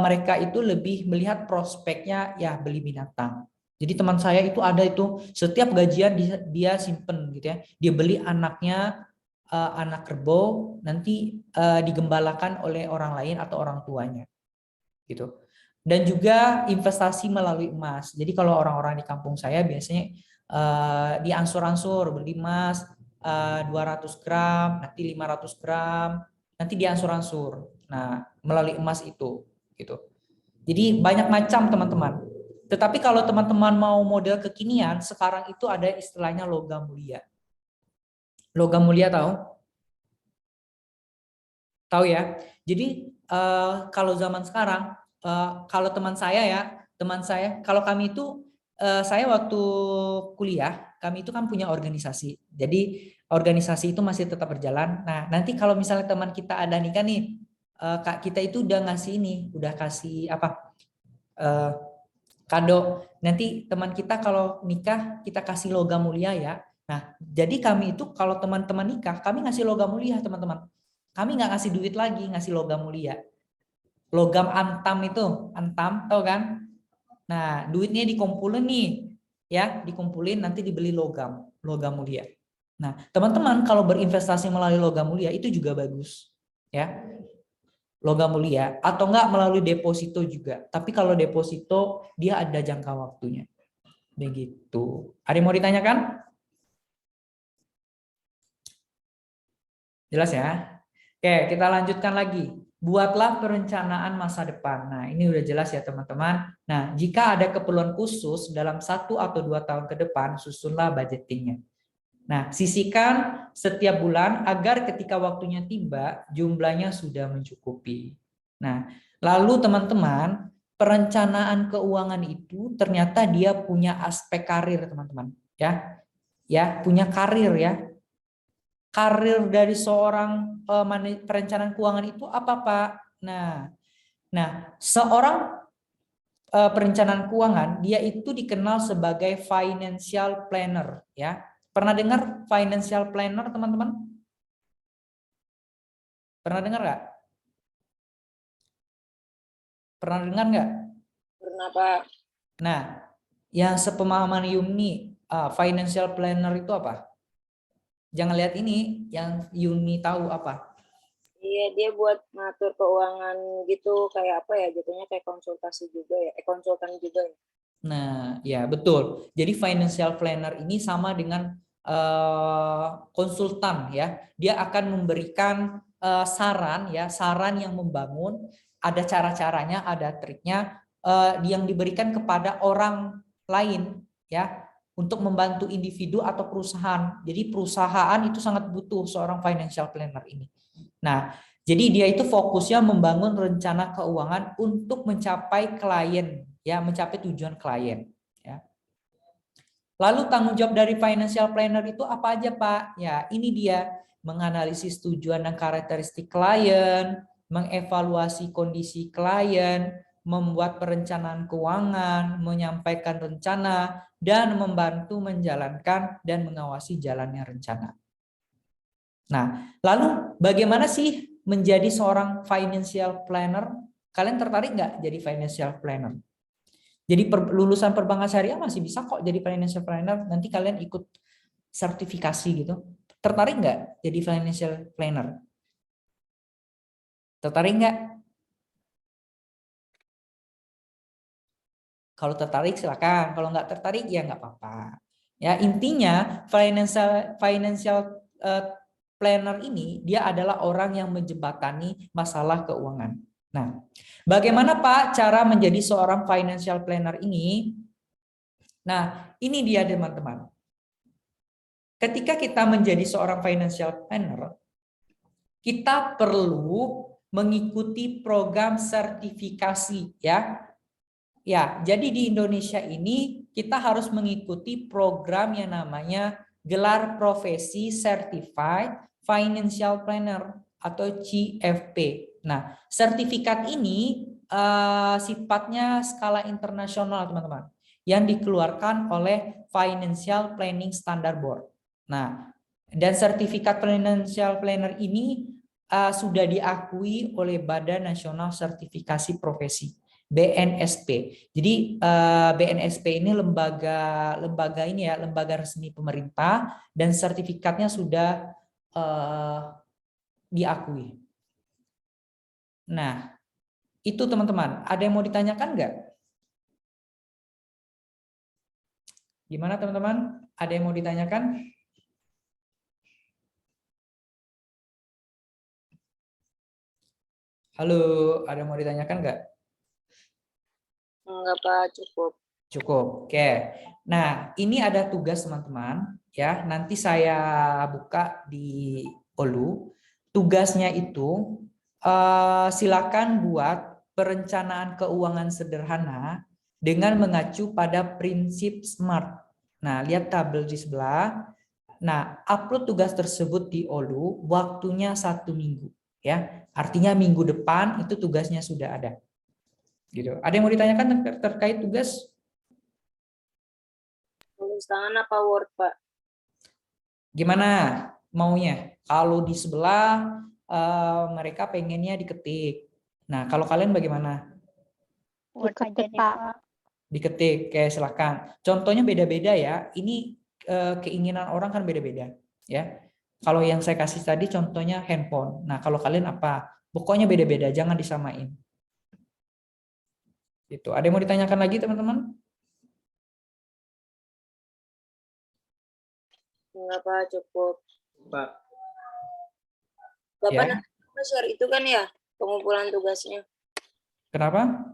mereka itu lebih melihat prospeknya ya beli binatang. Jadi teman saya itu ada itu setiap gajian dia simpen gitu ya. Dia beli anaknya anak kerbau nanti digembalakan oleh orang lain atau orang tuanya. Gitu. Dan juga investasi melalui emas. Jadi kalau orang-orang di kampung saya biasanya diansur-ansur beli emas 200 gram, nanti 500 gram, nanti diansur-ansur. Nah, melalui emas itu gitu. Jadi banyak macam teman-teman. Tetapi kalau teman-teman mau model kekinian, sekarang itu ada istilahnya logam mulia. Logam mulia tahu? Tahu ya? Jadi kalau zaman sekarang, kalau teman saya, kalau kami itu, saya waktu kuliah, kami itu kan punya organisasi. Jadi organisasi itu masih tetap berjalan. Nah, nanti kalau misalnya teman kita ada nikah nih, Kak kita itu udah ngasih ini, udah kasih apa? Kado. Nanti teman kita kalau nikah kita kasih logam mulia ya. Nah, jadi kami itu kalau teman-teman nikah, kami ngasih logam mulia teman-teman. Kami nggak ngasih duit lagi, ngasih logam mulia. Logam antam itu, antam, tahu kan? Nah, duitnya dikumpulin nih, ya, dikumpulin nanti dibeli logam, logam mulia. Nah, teman-teman kalau berinvestasi melalui logam mulia itu juga bagus, ya. Logam mulia atau enggak melalui deposito juga. Tapi kalau deposito dia ada jangka waktunya. Begitu. Ada yang mau ditanyakan? Jelas ya? Oke, kita lanjutkan lagi. Buatlah perencanaan masa depan. Nah, ini udah jelas ya teman-teman. Nah, jika ada keperluan khusus dalam 1 atau 2 tahun ke depan, susunlah budgetingnya. Nah, sisihkan setiap bulan agar ketika waktunya tiba, jumlahnya sudah mencukupi. Nah, lalu teman-teman, perencanaan keuangan itu ternyata dia punya aspek karir, teman-teman. Ya, punya karir ya. Karir dari seorang perencanaan keuangan itu apa, Pak? Nah, seorang perencanaan keuangan dia itu dikenal sebagai financial planner ya. Pernah dengar financial planner, teman-teman? Pernah dengar nggak? Pernah dengar nggak? Pernah, Pak. Nah, yang sepemahaman Yuni, financial planner itu apa? Jangan lihat ini, yang Yuni tahu apa? Iya, dia buat ngatur keuangan gitu, kayak apa ya, jatuhnya kayak konsultasi juga ya, konsultan juga ya. Nah, ya betul. Jadi financial planner ini sama dengan konsultan ya. Dia akan memberikan saran ya, saran yang membangun. Ada cara-caranya, ada triknya yang diberikan kepada orang lain ya untuk membantu individu atau perusahaan. Jadi perusahaan itu sangat butuh seorang financial planner ini. Nah, jadi dia itu fokusnya membangun rencana keuangan untuk mencapai klien, ya, mencapai tujuan klien. Ya. Lalu tanggung jawab dari financial planner itu apa aja, Pak? Ya, ini dia menganalisis tujuan dan karakteristik klien, mengevaluasi kondisi klien, membuat perencanaan keuangan, menyampaikan rencana, dan membantu menjalankan dan mengawasi jalannya rencana. Nah, lalu bagaimana sih menjadi seorang financial planner? Kalian tertarik nggak jadi financial planner? Jadi lulusan perbankan syariah masih bisa kok jadi financial planner. Nanti kalian ikut sertifikasi gitu. Tertarik nggak jadi financial planner? Tertarik nggak? Kalau tertarik silakan. Kalau nggak tertarik ya nggak apa-apa. Ya intinya financial planner ini dia adalah orang yang menjembatani masalah keuangan. Nah, bagaimana Pak cara menjadi seorang financial planner ini? Nah, ini dia teman-teman. Ketika kita menjadi seorang financial planner, kita perlu mengikuti program sertifikasi ya. Ya, jadi di Indonesia ini kita harus mengikuti program yang namanya gelar profesi Certified Financial Planner atau CFP. Nah, sertifikat ini sifatnya skala internasional, teman-teman, yang dikeluarkan oleh Financial Planning Standard Board. Nah, dan sertifikat Financial Planner ini sudah diakui oleh Badan Nasional Sertifikasi Profesi. BNSP. Jadi BNSP ini lembaga ini ya, lembaga resmi pemerintah dan sertifikatnya sudah diakui. Nah, itu teman-teman. Ada yang mau ditanyakan nggak? Gimana teman-teman? Ada yang mau ditanyakan? Halo, ada yang mau ditanyakan nggak? Enggak, Pak, cukup. Cukup. Oke. Nah, ini ada tugas teman-teman ya. Nanti saya buka di Olu. Tugasnya itu silakan buat perencanaan keuangan sederhana dengan mengacu pada prinsip SMART. Nah, lihat tabel di sebelah. Nah, upload tugas tersebut di Olu, waktunya 1 minggu ya. Artinya minggu depan itu tugasnya sudah ada. Gitu. Ada yang mau ditanyakan terkait tugas? Tulis tangan apa Word, Pak? Gimana maunya? Kalau di sebelah mereka pengennya diketik. Nah, kalau kalian bagaimana? Word aja Diketik, deh, Pak. Pak. Diketik, kayak silakan. Contohnya beda-beda ya. Ini keinginan orang kan beda-beda, ya. Kalau yang saya kasih tadi contohnya handphone. Nah, kalau kalian apa? Pokoknya beda-beda, jangan disamain. Gitu. Ada yang mau ditanyakan lagi, teman-teman? Enggak, Pak, cukup. Pak. Bapak Ya. nanti share itu kan ya, pengumpulan tugasnya. Kenapa?